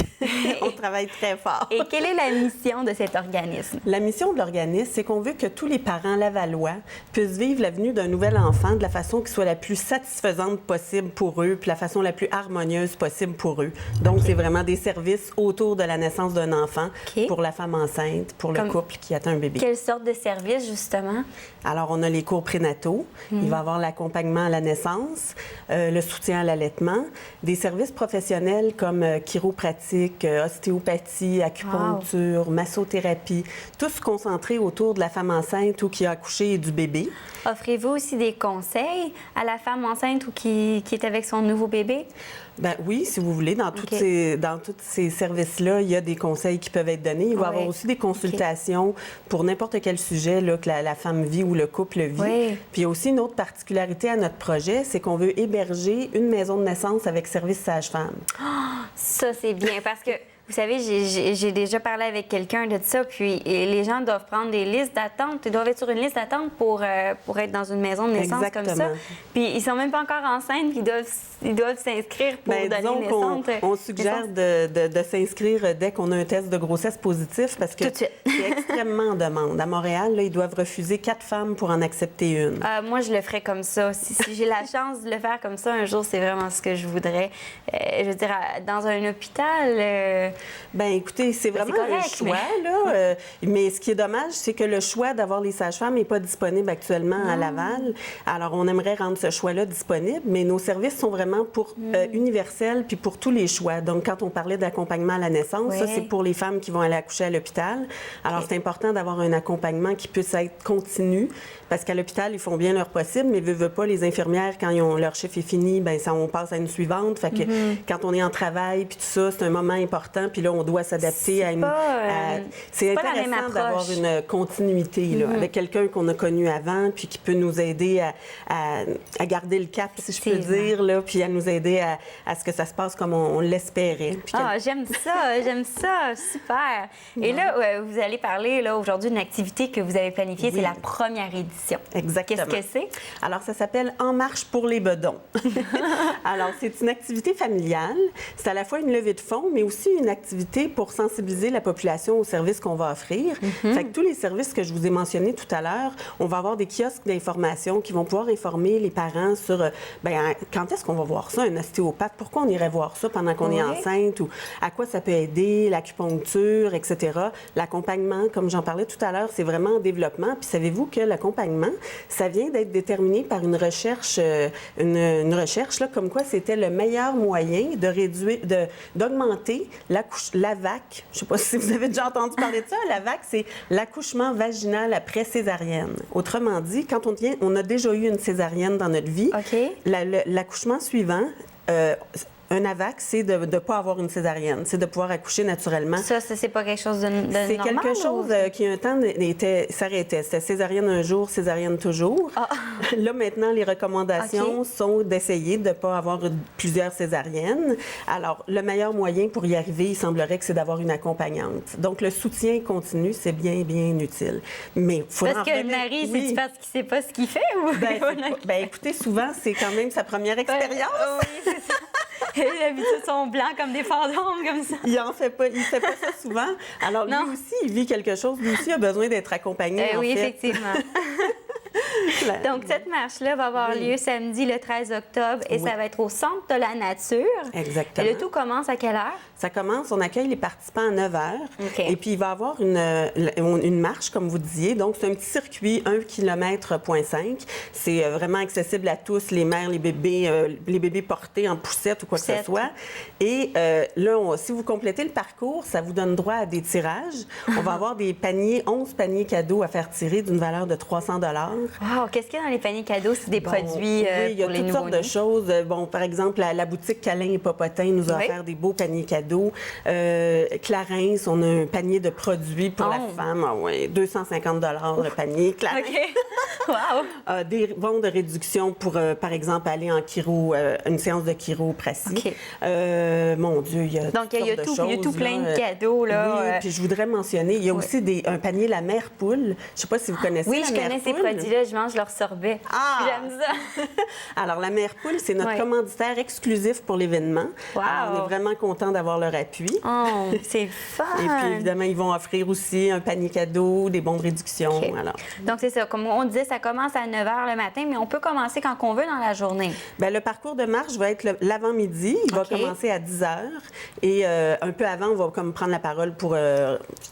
on travaille très fort.
Et quelle est la mission de cet organisme?
La mission de l'organisme, c'est qu'on veut que tous les parents lavallois puissent vivre la venue d'un nouvel enfant de la façon qui soit la plus satisfaisante possible pour eux, puis la façon la plus harmonieuse possible pour eux. Donc, c'est vraiment des services autour de la naissance d'un enfant pour la femme enceinte, pour le couple qui attend un bébé.
Quelle sorte de service, justement?
Alors, on a les cours prénataux. Il va y avoir l'accompagnement à la naissance, le soutien à l'allaitement, des services professionnels comme chiropratique, ostéopathie, acupuncture, massothérapie, tous concentrés autour de la femme enceinte ou qui a accouché et du bébé.
Offrez-vous aussi des conseils à la femme enceinte ou qui est avec son nouveau bébé?
Ben oui, si vous voulez. Dans tous ces services-là, il y a des conseils qui peuvent être donnés. Il va y avoir aussi des consultations pour n'importe quel sujet là, que la femme vit ou le couple vit.
Oui.
Puis il y a aussi une autre particularité à notre projet, c'est qu'on veut héberger une maison de naissance avec service sage-femme.
Ça, c'est bien parce que, vous savez, j'ai déjà parlé avec quelqu'un de ça, puis les gens doivent prendre des listes d'attente. Ils doivent être sur une liste d'attente pour être dans une maison de naissance comme ça. Puis ils sont même pas encore enceintes, puis ils doivent s'inscrire pour donner naissance.
On suggère de s'inscrire dès qu'on a un test de grossesse positif parce que c'est extrêmement en demande. À Montréal, là, ils doivent refuser 4 femmes pour en accepter une.
Moi, je le ferais comme ça. Si j'ai la chance de le faire comme ça un jour, c'est vraiment ce que je voudrais. Je veux dire, dans un hôpital...
Bien, écoutez, c'est vraiment un choix, là. Mais ce qui est dommage, c'est que le choix d'avoir les sages-femmes n'est pas disponible actuellement à Laval. Alors, on aimerait rendre ce choix-là disponible, mais nos services sont vraiment pour universels puis pour tous les choix. Donc, quand on parlait d'accompagnement à la naissance, ça, c'est pour les femmes qui vont aller accoucher à l'hôpital. Alors, c'est important d'avoir un accompagnement qui puisse être continu parce qu'à l'hôpital, ils font bien leur possible, mais veulent pas les infirmières, quand leur chiffre est fini, bien, ça, on passe à une suivante. Fait que quand on est en travail puis tout ça, c'est un moment important. Puis là, on doit s'adapter à une... C'est intéressant d'avoir une continuité là, avec quelqu'un qu'on a connu avant puis qui peut nous aider à garder le cap, si je peux dire, là, puis à nous aider à ce que ça se passe comme on l'espérait.
J'aime ça, super. Et là, vous allez parler là, aujourd'hui d'une activité que vous avez planifiée, c'est la première édition.
Exactement.
Qu'est-ce que c'est?
Alors, ça s'appelle En marche pour les bedons. Alors, c'est une activité familiale. C'est à la fois une levée de fonds, mais aussi une activité pour sensibiliser la population aux services qu'on va offrir. Fait que tous les services que je vous ai mentionnés tout à l'heure, on va avoir des kiosques d'information qui vont pouvoir informer les parents sur quand est-ce qu'on va voir ça, un ostéopathe, pourquoi on irait voir ça pendant qu'on est enceinte ou à quoi ça peut aider, l'acupuncture, etc. L'accompagnement, comme j'en parlais tout à l'heure, c'est vraiment en développement. Puis savez-vous que l'accompagnement, ça vient d'être déterminé par une recherche là, comme quoi c'était le meilleur moyen de réduire, d'augmenter la VAC. Je ne sais pas si vous avez déjà entendu parler de ça. La VAC, c'est l'accouchement vaginal après césarienne. Autrement dit, quand on a déjà eu une césarienne dans notre vie, l'accouchement suivant, un AVAC, c'est de ne pas avoir une césarienne, c'est de pouvoir accoucher naturellement.
Ça c'est pas quelque chose de normal?
C'est quelque chose qui, un temps, s'arrêtait. C'était césarienne un jour, césarienne toujours. Là, maintenant, les recommandations sont d'essayer de ne pas avoir plusieurs césariennes. Alors, le meilleur moyen pour y arriver, il semblerait que c'est d'avoir une accompagnante. Donc, le soutien continu, c'est bien, bien utile. Mais faut
parce que le mari, c'est-tu parce qu'il ne sait pas ce qu'il fait? Ou...
écoutez, souvent, c'est quand même sa première expérience.
Oui, c'est ça. D'habitude, ils sont blancs comme des fantômes, comme ça.
Il fait pas ça souvent. Alors, lui aussi, il vit quelque chose. Lui aussi a besoin d'être accompagné,
Oui,
en fait.
effectivement. Donc, cette marche-là va avoir lieu samedi, le 13 octobre, et ça va être au Centre de la nature.
Exactement.
Et le tout commence à quelle heure?
Ça commence, on accueille les participants à 9 h.
OK.
Et puis, il va y avoir une marche, comme vous disiez. Donc, c'est un petit circuit, 1,5 km. C'est vraiment accessible à tous, les mères, les bébés portés en poussette ou quoi que ce soit. Et là, si vous complétez le parcours, ça vous donne droit à des tirages. On va avoir des paniers, 11 paniers cadeaux à faire tirer d'une valeur de 300 $.
Wow! Qu'est-ce qu'il y a dans les paniers cadeaux? C'est des produits
oui, il y a
pour les
toutes sortes de
nouveau-nés?
choses. Bon, par exemple, la boutique Câlin et Popotin nous a offert des beaux paniers cadeaux. Clarins, on a un panier de produits pour la femme. Ah, ouais, 250 $ le panier. Clarins.
OK. Wow!
Des bons de réduction pour, par exemple, aller en chiro, une séance de chiropratie.
OK.
Mon Dieu, il y a
Donc,
toutes
il y a
sortes de
tout,
choses,
il y a tout plein
là.
de cadeaux, là.
Oui, puis je voudrais mentionner, il y a aussi un panier La Mère Poule. Je ne sais pas si vous connaissez
Oui,
la
je
Mère
connais ces
Poule.
produits-là. Je mange leur sorbet.
Ah!
J'aime ça.
Alors, la Mère Poule, c'est notre commanditaire exclusif pour l'événement.
Wow!
Alors, on est vraiment content d'avoir leur appui.
Oh, c'est fun!
Et puis, évidemment, ils vont offrir aussi un panier cadeau, des bons de réduction.
OK.
Alors.
Donc, c'est ça. Comme on disait, ça commence à 9 h le matin, mais on peut commencer quand on veut dans la journée.
Bien, le parcours de marche va être l'avant-midi. Il va commencer à 10 h. Et un peu avant, on va comme prendre la parole pour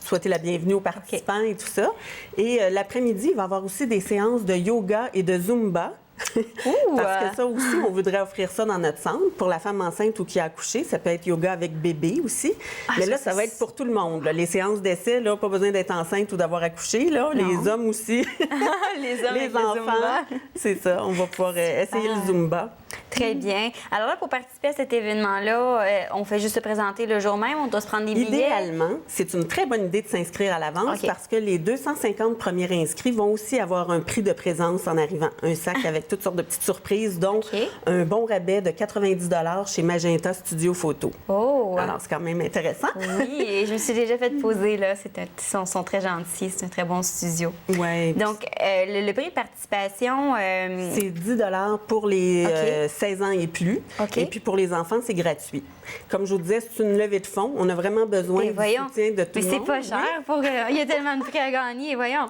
souhaiter la bienvenue aux participants et tout ça. Et l'après-midi, il va y avoir aussi des séances de yoga et de Zumba. Parce que ça aussi, on voudrait offrir ça dans notre centre pour la femme enceinte ou qui a accouché. Ça peut être yoga avec bébé aussi. Mais là, ça va être pour tout le monde. Là. Les séances d'essai, là, pas besoin d'être enceinte ou d'avoir accouché. Là. Les hommes aussi.
Les hommes
les
avec
enfants.
le Zumba.
C'est ça. On va pouvoir essayer le Zumba.
Très bien. Alors là, pour participer à cet événement-là, on fait juste se présenter le jour même, on doit se prendre des billets.
Idéalement, c'est une très bonne idée de s'inscrire à l'avance parce que les 250 premiers inscrits vont aussi avoir un prix de présence en arrivant. Un sac avec toutes sortes de petites surprises, donc un bon rabais de 90 $ chez Magenta Studio Photo.
Oh!
Alors, c'est quand même intéressant.
Oui, et je me suis déjà fait poser, là. Ils sont très gentils, c'est un très bon studio.
Oui.
Donc, le prix de participation...
C'est 10 $ pour les 16 ans et plus. Et puis pour les enfants, c'est gratuit. Comme je vous disais, c'est une levée de fonds. On a vraiment besoin du soutien de tout le monde.
Mais c'est pas cher pour... Il y a tellement de prix à gagner, voyons.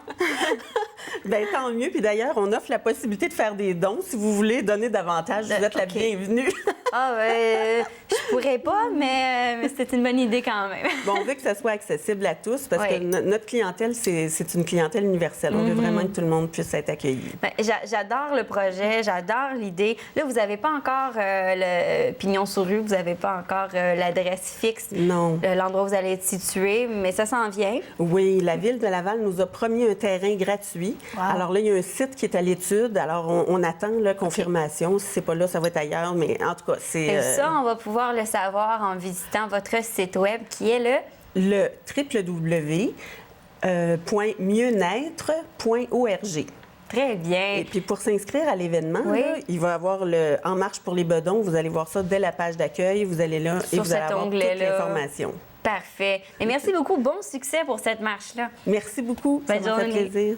Bien, tant mieux. Puis d'ailleurs, on offre la possibilité de faire des dons. Si vous voulez donner davantage, vous êtes la bienvenue.
Je pourrais pas, mais c'est une bonne idée quand même.
Bon, on veut que ça soit accessible à tous parce que notre clientèle, c'est une clientèle universelle. On veut vraiment que tout le monde puisse être accueilli.
Bien, j'adore le projet, j'adore l'idée. Là, vous n'avez pas encore le pignon sur rue, vous n'avez pas encore l'adresse fixe.
Non.
L'endroit où vous allez être situé, mais ça s'en vient.
Oui, la Ville de Laval nous a promis un terrain gratuit.
Wow.
Alors là, il y a un site qui est à l'étude. Alors, on attend la confirmation. Si c'est pas là, ça va être ailleurs. Mais en tout cas, c'est...
Et ça, on va pouvoir le savoir en visitant votre site web qui est
le www.mieuxnaître.org.
Très bien.
Et puis pour s'inscrire à l'événement, là, il va y avoir le En marche pour les bedons. Vous allez voir ça dès la page d'accueil. Vous allez là et vous allez avoir toute l'information.
Parfait. Mais merci beaucoup. Bon succès pour cette marche-là.
Merci beaucoup.
Bonne
ça m'a fait
journée.
plaisir.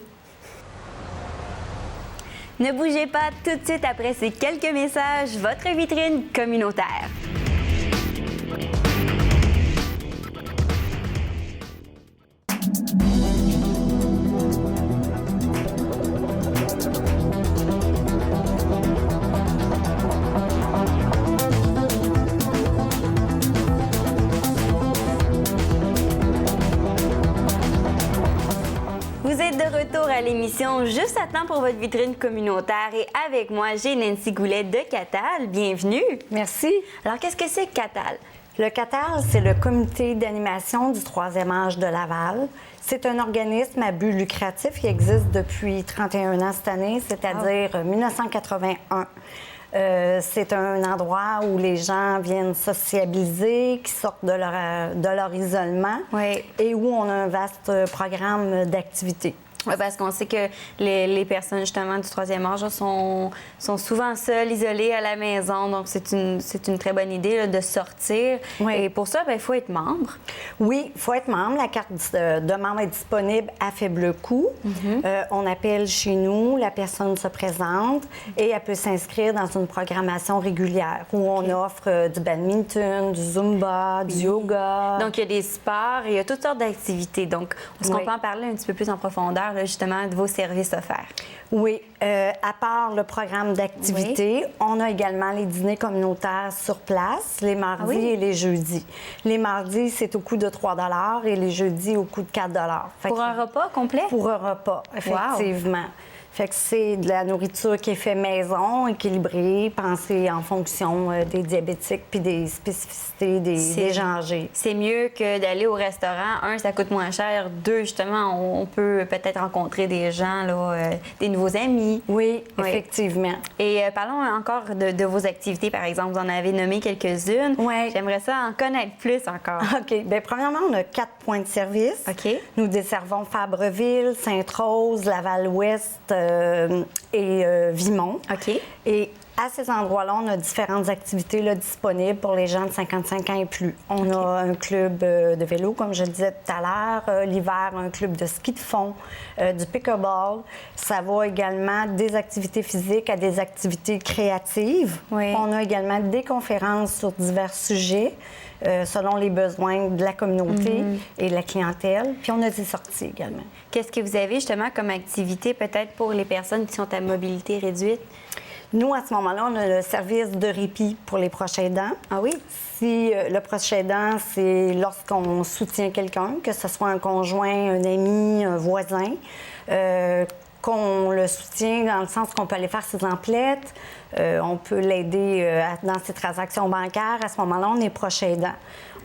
Ne bougez pas, tout de suite après ces quelques messages, votre vitrine communautaire. Vous êtes de retour à l'émission Juste à temps pour votre vitrine communautaire et avec moi, j'ai Nancy Goulet de Catal. Bienvenue.
Merci.
Alors, qu'est-ce que c'est Catal?
Le Catal, c'est le comité d'animation du 3e âge de Laval. C'est un organisme à but lucratif qui existe depuis 31 ans cette année, c'est-à-dire 1981. C'est un endroit où les gens viennent sociabiliser, qui sortent de leur isolement et où on a un vaste programme d'activités.
Oui, parce qu'on sait que les personnes, justement, du troisième âge sont souvent seules, isolées à la maison. Donc, c'est une très bonne idée là, de sortir.
Oui.
Et pour ça, il faut être membre.
Oui, il faut être membre. La carte de membre est disponible à faible coût. On appelle chez nous, la personne se présente et elle peut s'inscrire dans une programmation régulière où on offre du badminton, du zumba, du yoga.
Donc, il y a des sports et il y a toutes sortes d'activités. Donc, est-ce qu'on
Oui.
peut en parler un petit peu plus en profondeur, là, justement, de vos services offerts?
Oui, à part le programme d'activité, on a également les dîners communautaires sur place, les mardis et les jeudis. Les mardis, c'est au coût de 3 $ et les jeudis au coût de 4 $.
Pour un repas complet?
Pour un repas, effectivement. Fait que c'est de la nourriture qui est faite maison, équilibrée, pensée en fonction des diabétiques puis des spécificités des gens âgés.
C'est mieux que d'aller au restaurant. Un, ça coûte moins cher. Deux, justement, on peut peut-être rencontrer des gens, là, des nouveaux amis.
Oui, effectivement.
Et parlons encore de vos activités, par exemple. Vous en avez nommé quelques-unes.
Oui.
J'aimerais ça en connaître plus encore.
OK. Bien, premièrement, on a 4 points de service.
OK.
Nous desservons Fabreville, Sainte-Rose, Laval-Ouest et Vimont.
OK.
Et à ces endroits-là, on a différentes activités là, disponibles pour les gens de 55 ans et plus. On a un club de vélo, comme je le disais tout à l'heure. L'hiver, un club de ski de fond, du pickleball. Ça va également des activités physiques à des activités créatives.
Oui.
On a également des conférences sur divers sujets. Selon les besoins de la communauté et de la clientèle. Puis on a des sorties également.
Qu'est-ce que vous avez justement comme activité peut-être pour les personnes qui sont à mobilité réduite?
Nous, à ce moment-là, on a le service de répit pour les proches aidants.
Ah oui?
Si le proche aidant, c'est lorsqu'on soutient quelqu'un, que ce soit un conjoint, un ami, un voisin, qu'on le soutient dans le sens qu'on peut aller faire ses emplettes, on peut l'aider dans ses transactions bancaires. À ce moment-là, on est proche aidant.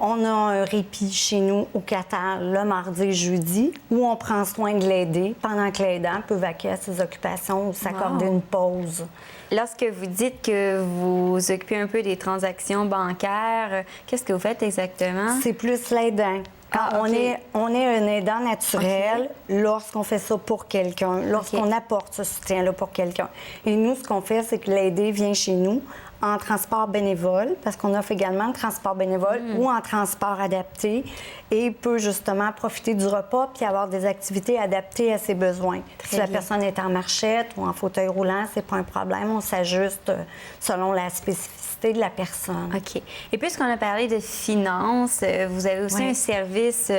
On a un répit chez nous au Qatar le mardi et jeudi où on prend soin de l'aider pendant que l'aidant peut vaquer à ses occupations ou s'accorder une pause.
Lorsque vous dites que vous occupez un peu des transactions bancaires, qu'est-ce que vous faites exactement?
C'est plus l'aidant. Quand
OK.
on est un aidant naturel lorsqu'on fait ça pour quelqu'un, lorsqu'on apporte ce soutien-là pour quelqu'un. Et nous, ce qu'on fait, c'est que l'aidé vient chez nous en transport bénévole, parce qu'on offre également le transport bénévole ou en transport adapté, et peut justement profiter du repas puis avoir des activités adaptées à ses besoins. Si la personne est en marchette ou en fauteuil roulant, c'est pas un problème, on s'ajuste selon la spécificité de la personne.
OK. Et puisqu'on a parlé de finances, vous avez aussi un service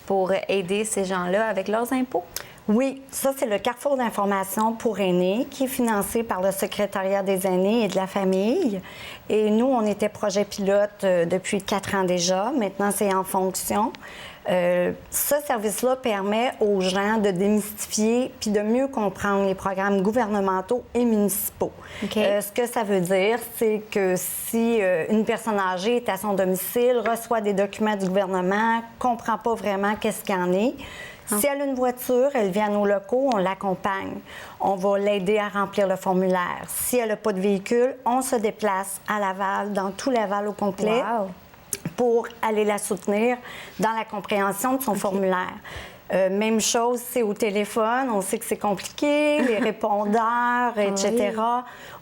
pour aider ces gens-là avec leurs impôts?
Oui, ça, c'est le Carrefour d'information pour aînés qui est financé par le Secrétariat des aînés et de la famille. Et nous, on était projet pilote depuis 4 ans déjà. Maintenant, c'est en fonction. Ce service-là permet aux gens de démystifier puis de mieux comprendre les programmes gouvernementaux et municipaux.
OK.
Ce que ça veut dire, c'est que si une personne âgée est à son domicile, reçoit des documents du gouvernement, comprend pas vraiment qu'est-ce qu'il y en est, si elle a une voiture, elle vient à nos locaux, on l'accompagne. On va l'aider à remplir le formulaire. Si elle n'a pas de véhicule, on se déplace à Laval, dans tout Laval au complet, pour aller la soutenir dans la compréhension de son formulaire. Même chose, c'est au téléphone. On sait que c'est compliqué, les répondeurs, etc.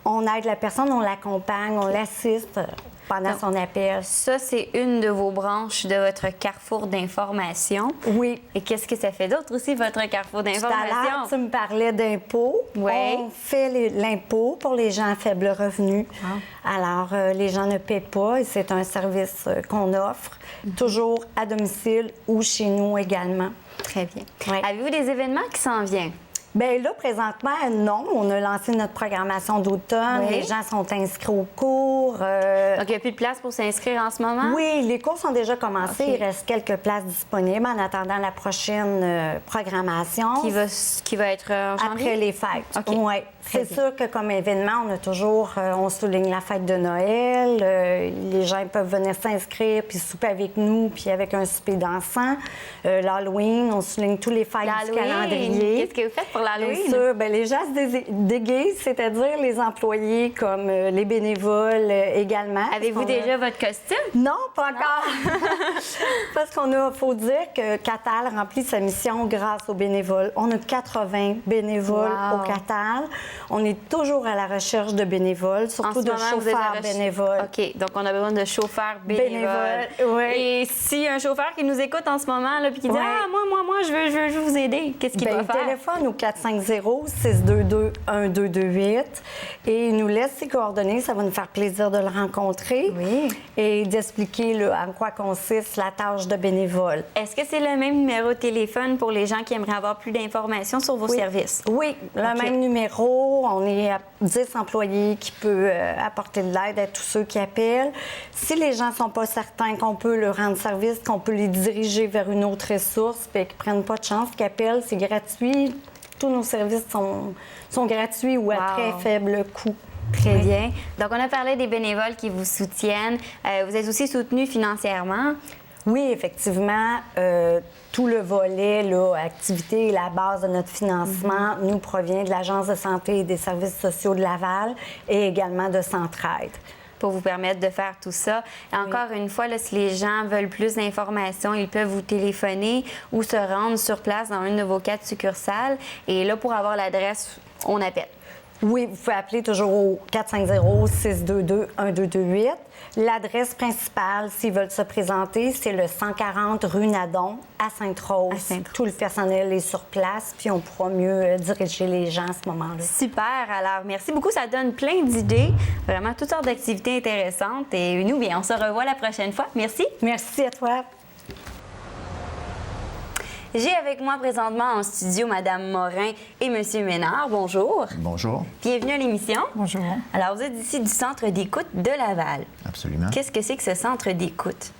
On aide la personne, on l'accompagne, on l'assiste pendant son appel.
Ça, c'est une de vos branches de votre carrefour d'information.
Oui.
Et qu'est-ce que ça fait d'autre aussi, votre carrefour
Tout à l'heure,
d'information?
tu me parlais d'impôts.
Oui.
On fait l'impôt pour les gens à faible revenu. Alors, les gens ne paient pas et c'est un service qu'on offre, toujours à domicile ou chez nous également.
Très bien.
Ouais.
Avez-vous des événements qui s'en viennent?
Bien là, présentement, non. On a lancé notre programmation d'automne.
Oui.
Les gens sont inscrits aux cours.
Donc, il n'y a plus de place pour s'inscrire en ce moment?
Oui, les cours sont déjà commencés.
OK.
Il reste quelques places disponibles en attendant la prochaine programmation.
Qui va être en janvier?
Après les fêtes.
OK.
Oui.
Très
C'est
bien.
sûr que comme événement, on a toujours, on souligne la fête de Noël. Les gens peuvent venir s'inscrire puis souper avec nous puis avec un souper d'encens. L'Halloween, on souligne tous les fêtes du
L'Halloween.
calendrier.
Qu'est-ce que vous faites pour pour l'Halloween?
Bien sûr. Bien, les gens se déguisent, c'est-à-dire les employés comme les bénévoles également.
Avez-vous déjà votre costume?
Non, pas encore. Parce faut dire que Catal remplit sa mission grâce aux bénévoles. On a 80 bénévoles au Catal. On est toujours à la recherche de bénévoles, surtout de chauffeurs bénévoles.
OK, donc on a besoin de chauffeurs bénévoles.
Oui.
Et si un chauffeur qui nous écoute en ce moment là, puis qui dit ah moi je veux vous aider, qu'est-ce qu'il va faire?
Téléphone au 450-622-1228 et il nous laisse ses coordonnées. Ça va nous faire plaisir de le rencontrer et d'expliquer là, en quoi consiste la tâche de bénévole.
Est-ce que c'est le même numéro de téléphone pour les gens qui aimeraient avoir plus d'informations sur vos services?
Oui, le même numéro. On est à 10 employés qui peuvent apporter de l'aide à tous ceux qui appellent. Si les gens ne sont pas certains qu'on peut leur rendre service, qu'on peut les diriger vers une autre ressource, puis qu'ils ne prennent pas de chance, qu'ils appellent, c'est gratuit. Tous nos services sont gratuits ou à très faible coût.
Très bien. Donc, on a parlé des bénévoles qui vous soutiennent. Vous êtes aussi soutenu financièrement.
Oui, effectivement. Tout le volet, là, activité, la base de notre financement nous provient de l'Agence de santé et des services sociaux de Laval et également de Centraide.
Pour vous permettre de faire tout ça. Et encore une fois, là, si les gens veulent plus d'informations, ils peuvent vous téléphoner ou se rendre sur place dans une de vos 4 succursales. Et là, pour avoir l'adresse, on appelle.
Oui, vous pouvez appeler toujours au 450-622-1228. L'adresse principale, s'ils veulent se présenter, c'est le 140 rue Nadon à Sainte-Rose. Tout le personnel est sur place, puis on pourra mieux diriger les gens à ce moment-là.
Super! Alors, merci beaucoup. Ça donne plein d'idées, vraiment toutes sortes d'activités intéressantes. Et nous, bien, on se revoit la prochaine fois. Merci.
Merci à toi.
J'ai avec moi présentement en studio Mme Morin et M. Ménard. Bonjour.
Bonjour.
Bienvenue à l'émission.
Bonjour.
Alors, vous êtes ici du Centre d'écoute de Laval.
Absolument.
Qu'est-ce que c'est que ce centre d'écoute?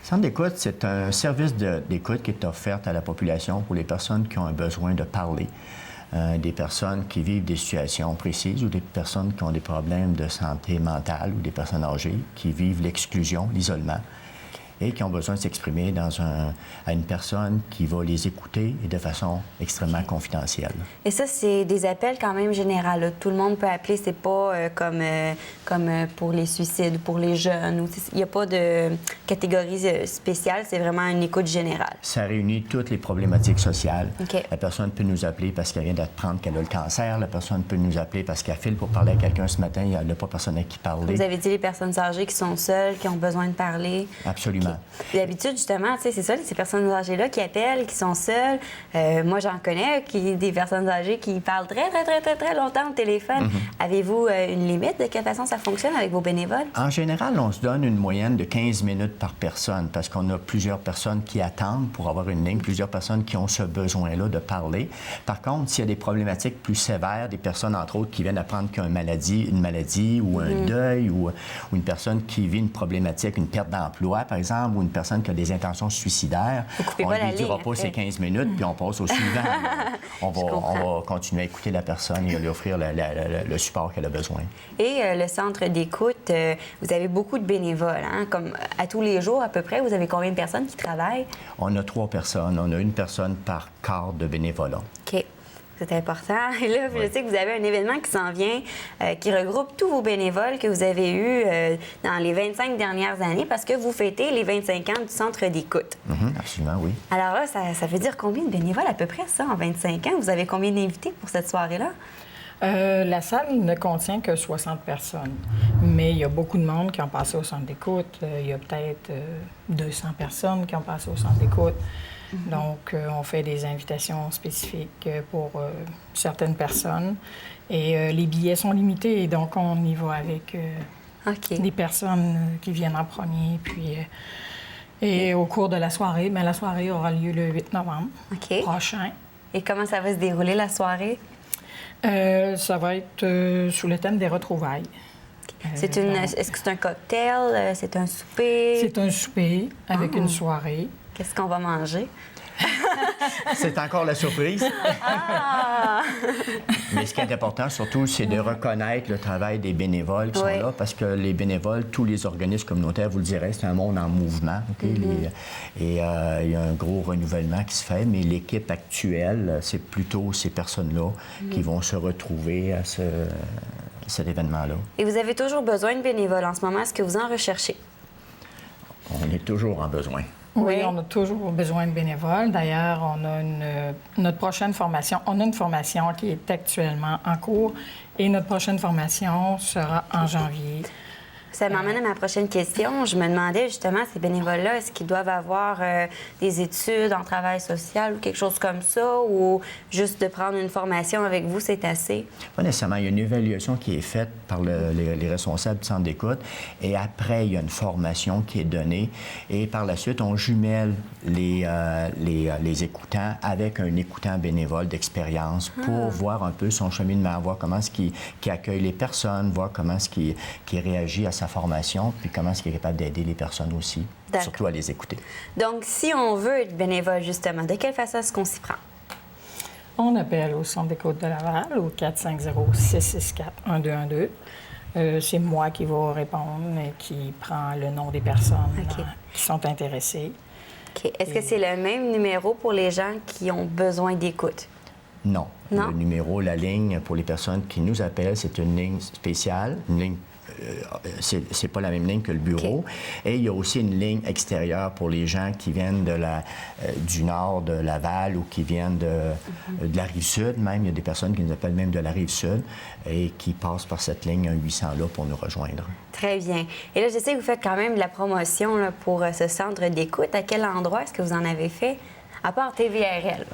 Le Centre d'écoute, c'est un service d'écoute qui est offert à la population pour les personnes qui ont un besoin de parler. Des personnes qui vivent des situations précises ou des personnes qui ont des problèmes de santé mentale ou des personnes âgées qui vivent l'exclusion, l'isolement et qui ont besoin de s'exprimer à une personne qui va les écouter et de façon extrêmement confidentielle.
Et ça, c'est des appels quand même généraux, là. Tout le monde peut appeler. C'est pas comme pour les suicides, pour les jeunes. Il n'y a pas de catégorie spéciale. C'est vraiment une écoute générale.
Ça réunit toutes les problématiques sociales.
OK.
La personne peut nous appeler parce qu'elle vient d'apprendre qu'elle a le cancer. La personne peut nous appeler parce qu'elle file pour parler à quelqu'un ce matin. Il n'y a pas personne à qui parler.
Vous avez dit les personnes âgées qui sont seules, qui ont besoin de parler.
Absolument.
D'habitude, justement, c'est ça, ces personnes âgées-là qui appellent, qui sont seules. Moi, j'en connais des personnes âgées qui parlent très longtemps au téléphone. Avez-vous une limite de quelle façon ça fonctionne avec vos bénévoles?
En général, on se donne une moyenne de 15 minutes par personne parce qu'on a plusieurs personnes qui attendent pour avoir une ligne, plusieurs personnes qui ont ce besoin-là de parler. Par contre, s'il y a des problématiques plus sévères, des personnes, entre autres, qui viennent apprendre qu'il y a une maladie ou un deuil ou une personne qui vit une problématique, une perte d'emploi, par exemple, ou une personne qui a des intentions suicidaires, on ne lui dira pas ces 15 minutes, puis on passe au suivant. On va continuer à écouter la personne et lui offrir le support qu'elle a besoin.
Et le centre d'écoute, vous avez beaucoup de bénévoles, hein? Comme à tous les jours à peu près, vous avez combien de personnes qui travaillent?
On a 3 personnes. On a une personne par quart de bénévolat.
OK. C'est important. Et là, je sais que vous avez un événement qui s'en vient, qui regroupe tous vos bénévoles que vous avez eus dans les 25 dernières années parce que vous fêtez les 25 ans du Centre d'écoute.
Absolument, oui.
Alors là, ça veut dire combien de bénévoles à peu près, ça, en 25 ans? Vous avez combien d'invités pour cette soirée-là?
La salle ne contient que 60 personnes, mais il y a beaucoup de monde qui ont passé au centre d'écoute. Il y a peut-être 200 personnes qui ont passé au centre d'écoute. Donc, on fait des invitations spécifiques pour certaines personnes. Et les billets sont limités, donc on y va avec des personnes qui viennent en premier. Puis, et au cours de la soirée, mais la soirée aura lieu le 8 novembre prochain.
Et comment ça va se dérouler, la soirée?
Ça va être sous le thème des retrouvailles.
Est-ce que c'est un cocktail? C'est un souper?
C'est un souper avec une soirée.
Qu'est-ce qu'on va manger?
C'est encore la surprise. Mais ce qui est important, surtout, c'est de reconnaître le travail des bénévoles qui sont là, parce que les bénévoles, tous les organismes communautaires, vous le direz, c'est un monde en mouvement. Et il y a un gros renouvellement qui se fait, mais l'équipe actuelle, c'est plutôt ces personnes-là qui vont se retrouver à cet événement-là.
Et vous avez toujours besoin de bénévoles en ce moment. Est-ce que vous en recherchez?
On est toujours en besoin.
Oui, on a toujours besoin de bénévoles. D'ailleurs, on a notre prochaine formation, on a une formation qui est actuellement en cours et notre prochaine formation sera en janvier.
Ça m'amène à ma prochaine question. Je me demandais justement, ces bénévoles-là, est-ce qu'ils doivent avoir des études en travail social ou quelque chose comme ça, ou juste de prendre une formation avec vous, c'est assez?
Pas nécessairement. Il y a une évaluation qui est faite par les responsables du centre d'écoute, et après, il y a une formation qui est donnée, et par la suite, on jumelle les écoutants avec un écoutant bénévole d'expérience pour voir un peu son cheminement, voir comment est-ce qu'il accueille les personnes, voir comment est-ce qu'il réagit à sa formation, puis comment est-ce qu'il est capable d'aider les personnes aussi, surtout à les écouter.
Donc, si on veut être bénévole, justement, de quelle façon est-ce qu'on s'y prend?
On appelle au Centre d'écoute de Laval au 450-664-1212. C'est moi qui vais répondre et qui prend le nom des personnes qui sont intéressées.
OK. Est-ce que c'est le même numéro pour les gens qui ont besoin d'écoute?
Non. Le numéro, la ligne pour les personnes qui nous appellent, c'est une ligne spéciale, une ligne c'est pas la même ligne que le bureau. Et il y a aussi une ligne extérieure pour les gens qui viennent du nord de Laval ou qui viennent de la Rive-Sud. Même, il y a des personnes qui nous appellent même de la Rive-Sud et qui passent par cette ligne 800-là pour nous rejoindre.
Très bien. Et là, je sais que vous faites quand même de la promotion là, pour ce centre d'écoute. À quel endroit est-ce que vous en avez fait? À part TVRL.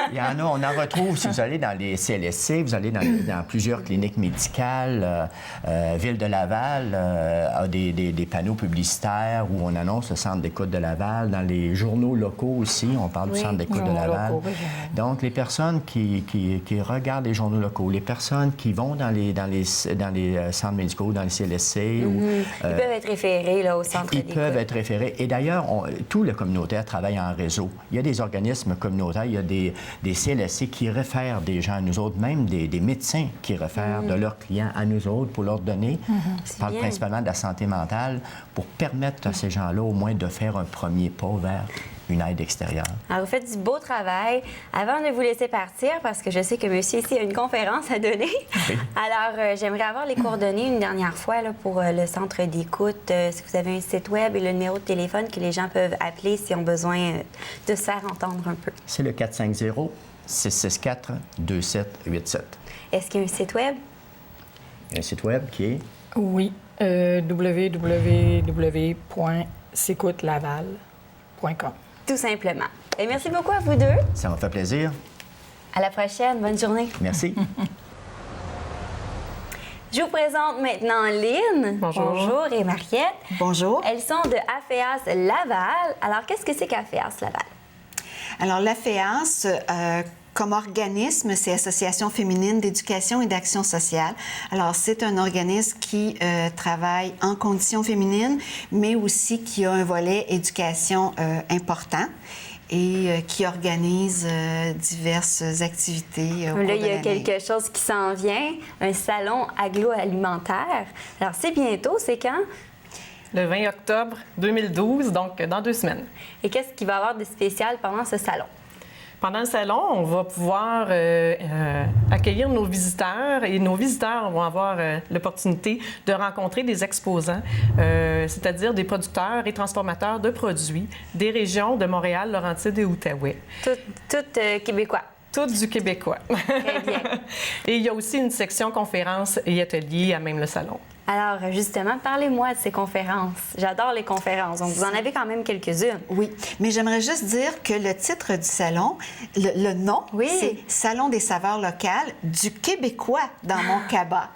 Il y en a, on en retrouve. Si vous allez dans les CLSC, vous allez dans plusieurs cliniques médicales. Ville de Laval a des panneaux publicitaires où on annonce le centre d'écoute de Laval. Dans les journaux locaux aussi, on parle du centre d'écoute de Laval. Donc, les personnes qui regardent les journaux locaux, les personnes qui vont dans les centres médicaux, dans les CLSC. Ils
peuvent être référés là, au centre d'écoute.
Ils peuvent être référés. Et d'ailleurs, tout le communautaire travaille en réseau. Il y a des organismes communautaires, il y a des CLSC qui réfèrent des gens à nous autres, même des médecins qui réfèrent de leurs clients à nous autres pour leur donner. Je parle principalement de la santé mentale pour permettre à ces gens-là au moins de faire un premier pas vers une aide extérieure.
Alors, vous faites du beau travail. Avant de vous laisser partir, parce que je sais que monsieur ici a une conférence à donner, alors j'aimerais avoir les coordonnées une dernière fois là, pour le centre d'écoute. Si vous avez un site web et le numéro de téléphone que les gens peuvent appeler s'ils ont besoin de se faire entendre un peu.
C'est le 450-664-2787.
Est-ce qu'il y a un site web?
Il y a un site web qui est?
Oui, www.s'écoutelaval.com.
Tout simplement. Et merci beaucoup à vous deux.
Ça m'a fait plaisir.
À la prochaine. Bonne journée.
Merci.
Je vous présente maintenant Lynn. Bonjour. Et Mariette.
Bonjour.
Elles sont de AFEAS Laval. Alors, qu'est-ce que c'est qu'AFEAS Laval?
Alors, l'AFEAS, comme organisme, c'est Association féminine d'éducation et d'action sociale. Alors, c'est un organisme qui travaille en conditions féminines, mais aussi qui a un volet éducation important et qui organise diverses activités.
Là, il y a quelque chose qui s'en vient, un salon agroalimentaire. Alors, c'est bientôt, c'est quand?
Le 20 octobre 2012, donc dans 2 semaines.
Et qu'est-ce qu'il va y avoir de spécial pendant ce salon?
Pendant le salon, on va pouvoir accueillir nos visiteurs et nos visiteurs vont avoir l'opportunité de rencontrer des exposants, c'est-à-dire des producteurs et transformateurs de produits des régions de Montréal, Laurentides et Outaouais.
Tout québécois.
Tout du québécois.
Très bien.
Et il y a aussi une section conférences et ateliers à même le salon.
Alors, justement, parlez-moi de ces conférences. J'adore les conférences. Donc, vous en avez quand même quelques-unes.
Oui, mais j'aimerais juste dire que le titre du salon, le nom, c'est « Salon des saveurs locales du Québécois dans mon cabas ».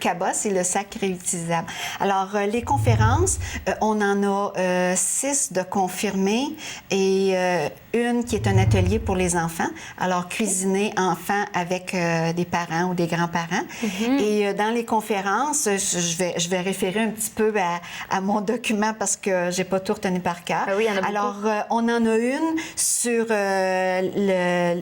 Cabas, c'est le sac réutilisable. Alors, les conférences, on en a 6 de confirmées et une qui est un atelier pour les enfants. Alors, cuisiner enfants avec des parents ou des grands-parents. Et dans les conférences, je vais référer un petit peu à mon document parce que j'ai pas tout retenu par cœur.
Ah oui, il y en a beaucoup.
Alors, on en a une sur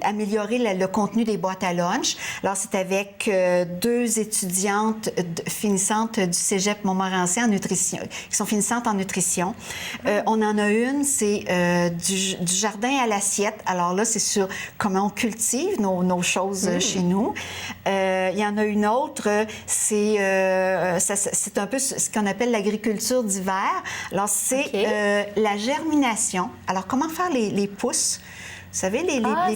améliorer le contenu des boîtes à lunch. Alors, c'est avec 2 étudiantes finissantes du Cégep Montmorency en nutrition, qui sont finissantes en nutrition. On en a une, c'est du jardin à l'assiette. Alors là, c'est sur comment on cultive nos choses chez nous. Il y en a une autre, c'est un peu ce qu'on appelle l'agriculture d'hiver. Alors, c'est la germination. Alors, comment faire les pousses? Vous savez,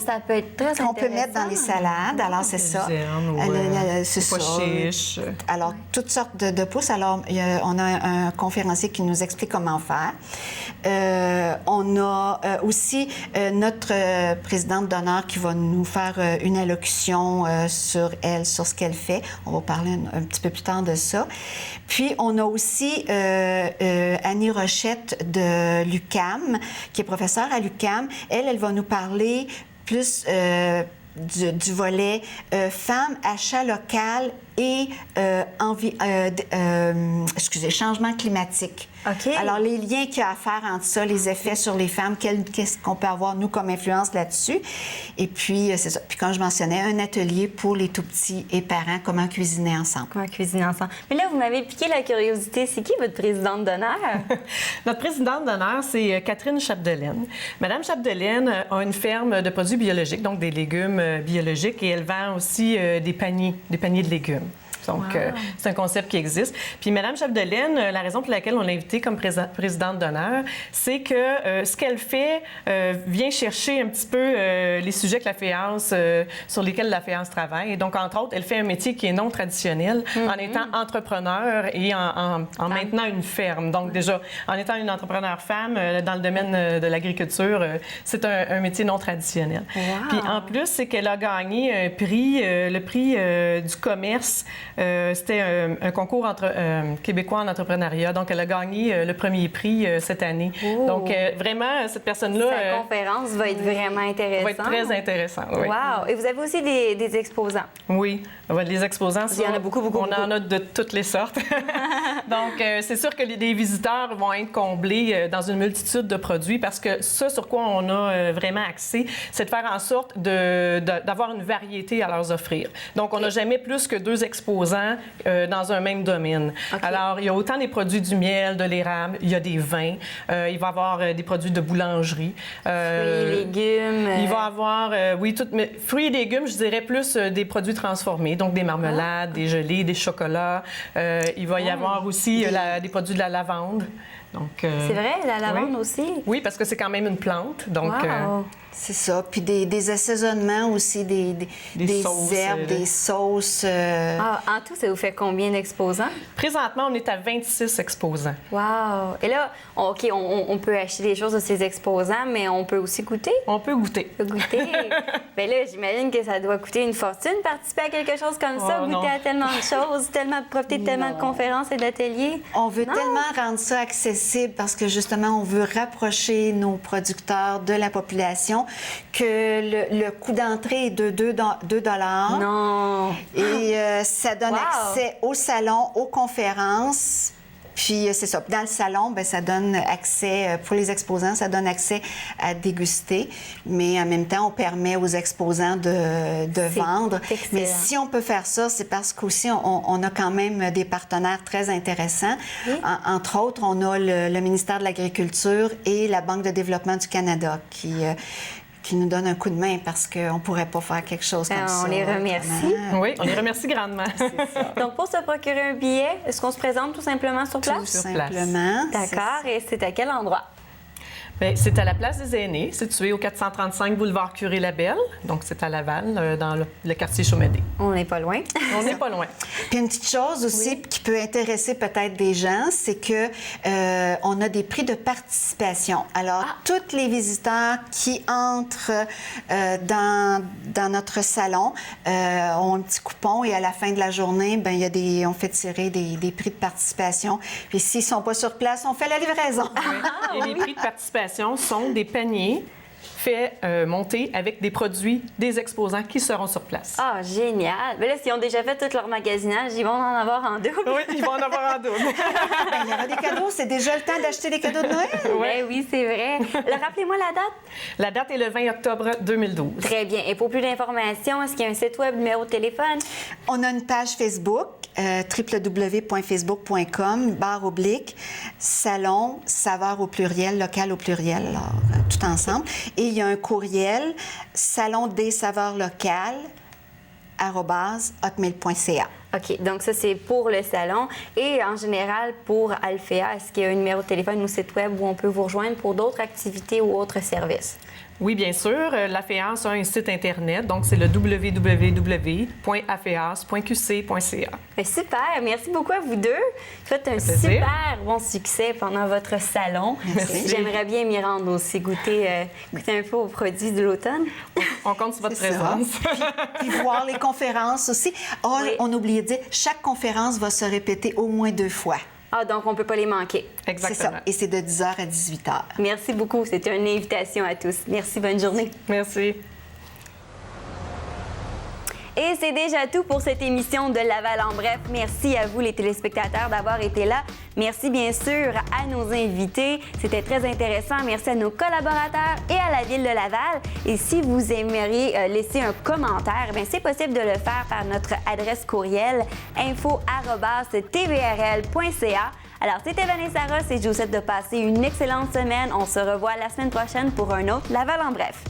ça peut être très
qu'on peut mettre dans les salades. Alors, c'est ça. C'est ça.
Chiches.
Alors, toutes sortes de pousses. Alors, on a un conférencier qui nous explique comment faire. On a aussi notre présidente d'honneur qui va nous faire une allocution sur ce qu'elle fait. On va parler un petit peu plus tard de ça. Puis, on a aussi Annie Rochette de l'UQAM, qui est professeure à l'UQAM. Elle va nous parler plus du volet femmes, achat local et changement climatique.
OK.
Alors, les liens qu'il y a à faire entre ça, les effets sur les femmes, qu'est-ce qu'on peut avoir, nous, comme influence là-dessus. Et puis, c'est ça. Puis, comme je mentionnais, un atelier pour les tout-petits et parents, comment cuisiner ensemble.
Comment cuisiner ensemble. Mais là, vous m'avez piqué la curiosité. C'est qui votre présidente d'honneur?
Notre présidente d'honneur, c'est Catherine Chapdelaine. Madame Chapdelaine a une ferme de produits biologiques, donc des légumes biologiques, et elle vend aussi des paniers de légumes. Donc, c'est un concept qui existe. Puis, Mme Chapdelaine, la raison pour laquelle on l'a invitée comme présidente d'honneur, c'est que ce qu'elle fait vient chercher un petit peu les sujets que la FEANS, sur lesquels la FEANS travaille. Et donc, entre autres, elle fait un métier qui est non traditionnel en étant entrepreneur et en maintenant une ferme. Donc, déjà, en étant une entrepreneur femme dans le domaine de l'agriculture, c'est un métier non traditionnel.
Wow.
Puis, en plus, c'est qu'elle a gagné un prix, le prix du commerce. C'était un concours québécois en entrepreneuriat. Donc, elle a gagné le premier prix cette année.
Oh.
Donc, vraiment, cette personne-là...
Sa conférence va être vraiment intéressante.
Va être très intéressante, oui.
Wow! Et vous avez aussi des exposants.
Oui. Les exposants,
Il y en a beaucoup.
On en a de toutes les sortes. Donc, c'est sûr que les visiteurs vont être comblés dans une multitude de produits parce que ce sur quoi on a vraiment accès, c'est de faire en sorte d'avoir une variété à leur offrir. Donc, on n'a jamais plus que 2 exposants dans un même domaine. Okay. Alors, il y a autant des produits du miel, de l'érable, il y a des vins, il va y avoir des produits de boulangerie.
Fruits, légumes.
Il va y avoir, mais fruits et légumes, je dirais plus des produits transformés, donc des marmelades, des gelées, des chocolats. Il va y avoir aussi des produits de la lavande.
C'est vrai, la lavande aussi?
Oui, parce que c'est quand même une plante. Donc,
c'est ça. Puis des assaisonnements aussi, des
sauces,
herbes, des sauces.
En tout, ça vous fait combien d'exposants?
Présentement, on est à 26 exposants.
Wow! Et là, OK, on peut acheter des choses de ces exposants, mais on peut aussi goûter?
On peut goûter.
Bien là, j'imagine que ça doit coûter une fortune participer à quelque chose comme ça, goûter à tellement de choses, profiter de tellement de conférences et d'ateliers.
On veut tellement rendre ça accessible parce que justement, on veut rapprocher nos producteurs de la population que le coût d'entrée est de 2 $.
Non!
Et ça donne accès au salon, aux conférences. Puis, c'est ça. Dans le salon, bien, ça donne accès, pour les exposants, ça donne accès à déguster. Mais en même temps, on permet aux exposants de vendre.
Excellent.
Mais si on peut faire ça, c'est parce qu'aussi, on a quand même des partenaires très intéressants. Oui. Entre autres, on a le ministère de l'Agriculture et la Banque de développement du Canada qui nous donne un coup de main parce qu'on ne pourrait pas faire quelque chose comme ça.
On les remercie.
Oui, on les remercie grandement.
Donc, pour se procurer un billet, est-ce qu'on se présente tout simplement sur place?
Tout simplement.
D'accord. Et c'est à quel endroit?
Bien, c'est à la Place des Aînés, située au 435 boulevard Curé-Labelle. Donc, c'est à Laval, dans le quartier Chaumédé.
On n'est pas loin.
On n'est pas loin.
Puis une petite chose aussi qui peut intéresser peut-être des gens, c'est que on a des prix de participation. Alors, tous les visiteurs qui entrent dans notre salon ont un petit coupon et à la fin de la journée, bien, on fait tirer des prix de participation. Puis s'ils ne sont pas sur place, on fait la livraison.
Et les prix de participation sont des paniers fait monter avec des produits, des exposants qui seront sur place.
Ah, génial! Mais là, s'ils ont déjà fait tout leur magasinage, ils vont en avoir en double.
Oui, ils vont en avoir en double.
Ben, il y aura des cadeaux. C'est déjà le temps d'acheter des cadeaux de Noël.
Ben oui, c'est vrai. Alors, rappelez-moi la date.
La date est le 20 octobre 2012.
Très bien. Et pour plus d'informations, est-ce qu'il y a un site web, numéro de téléphone?
On a une page Facebook, www.facebook.com/salon, saveur au pluriel, local au pluriel, alors, tout ensemble. Et il y a un courriel, salondessaveurslocales@hotmail.ca.
OK. Donc, ça, c'est pour le salon. Et en général, pour Alphea, est-ce qu'il y a un numéro de téléphone ou site web où on peut vous rejoindre pour d'autres activités ou autres services?
Oui, bien sûr. La FEAS a un site Internet, donc c'est le www.afeas.qc.ca.
Bien, super! Merci beaucoup à vous deux. Faites un
plaisir.
super bon succès pendant votre salon.
Merci.
J'aimerais bien m'y rendre aussi, goûter un peu aux produits de l'automne.
On compte sur votre
C'est ça.
présence.
Puis voir les conférences aussi. Oh,
Oui.
on oubliait de dire, chaque conférence va se répéter au moins 2 fois.
Ah, donc on ne peut pas les manquer.
C'est
Exactement.
ça. Et c'est de 10h à 18h.
Merci beaucoup. C'était une invitation à tous. Merci, bonne journée.
Merci.
Et c'est déjà tout pour cette émission de Laval en bref. Merci à vous, les téléspectateurs, d'avoir été là. Merci bien sûr à nos invités. C'était très intéressant. Merci à nos collaborateurs et à la Ville de Laval. Et si vous aimeriez laisser un commentaire, bien, c'est possible de le faire par notre adresse courriel info@tvrl.ca. Alors, c'était Vanessa Ross et je vous souhaite de passer une excellente semaine. On se revoit la semaine prochaine pour un autre Laval en bref.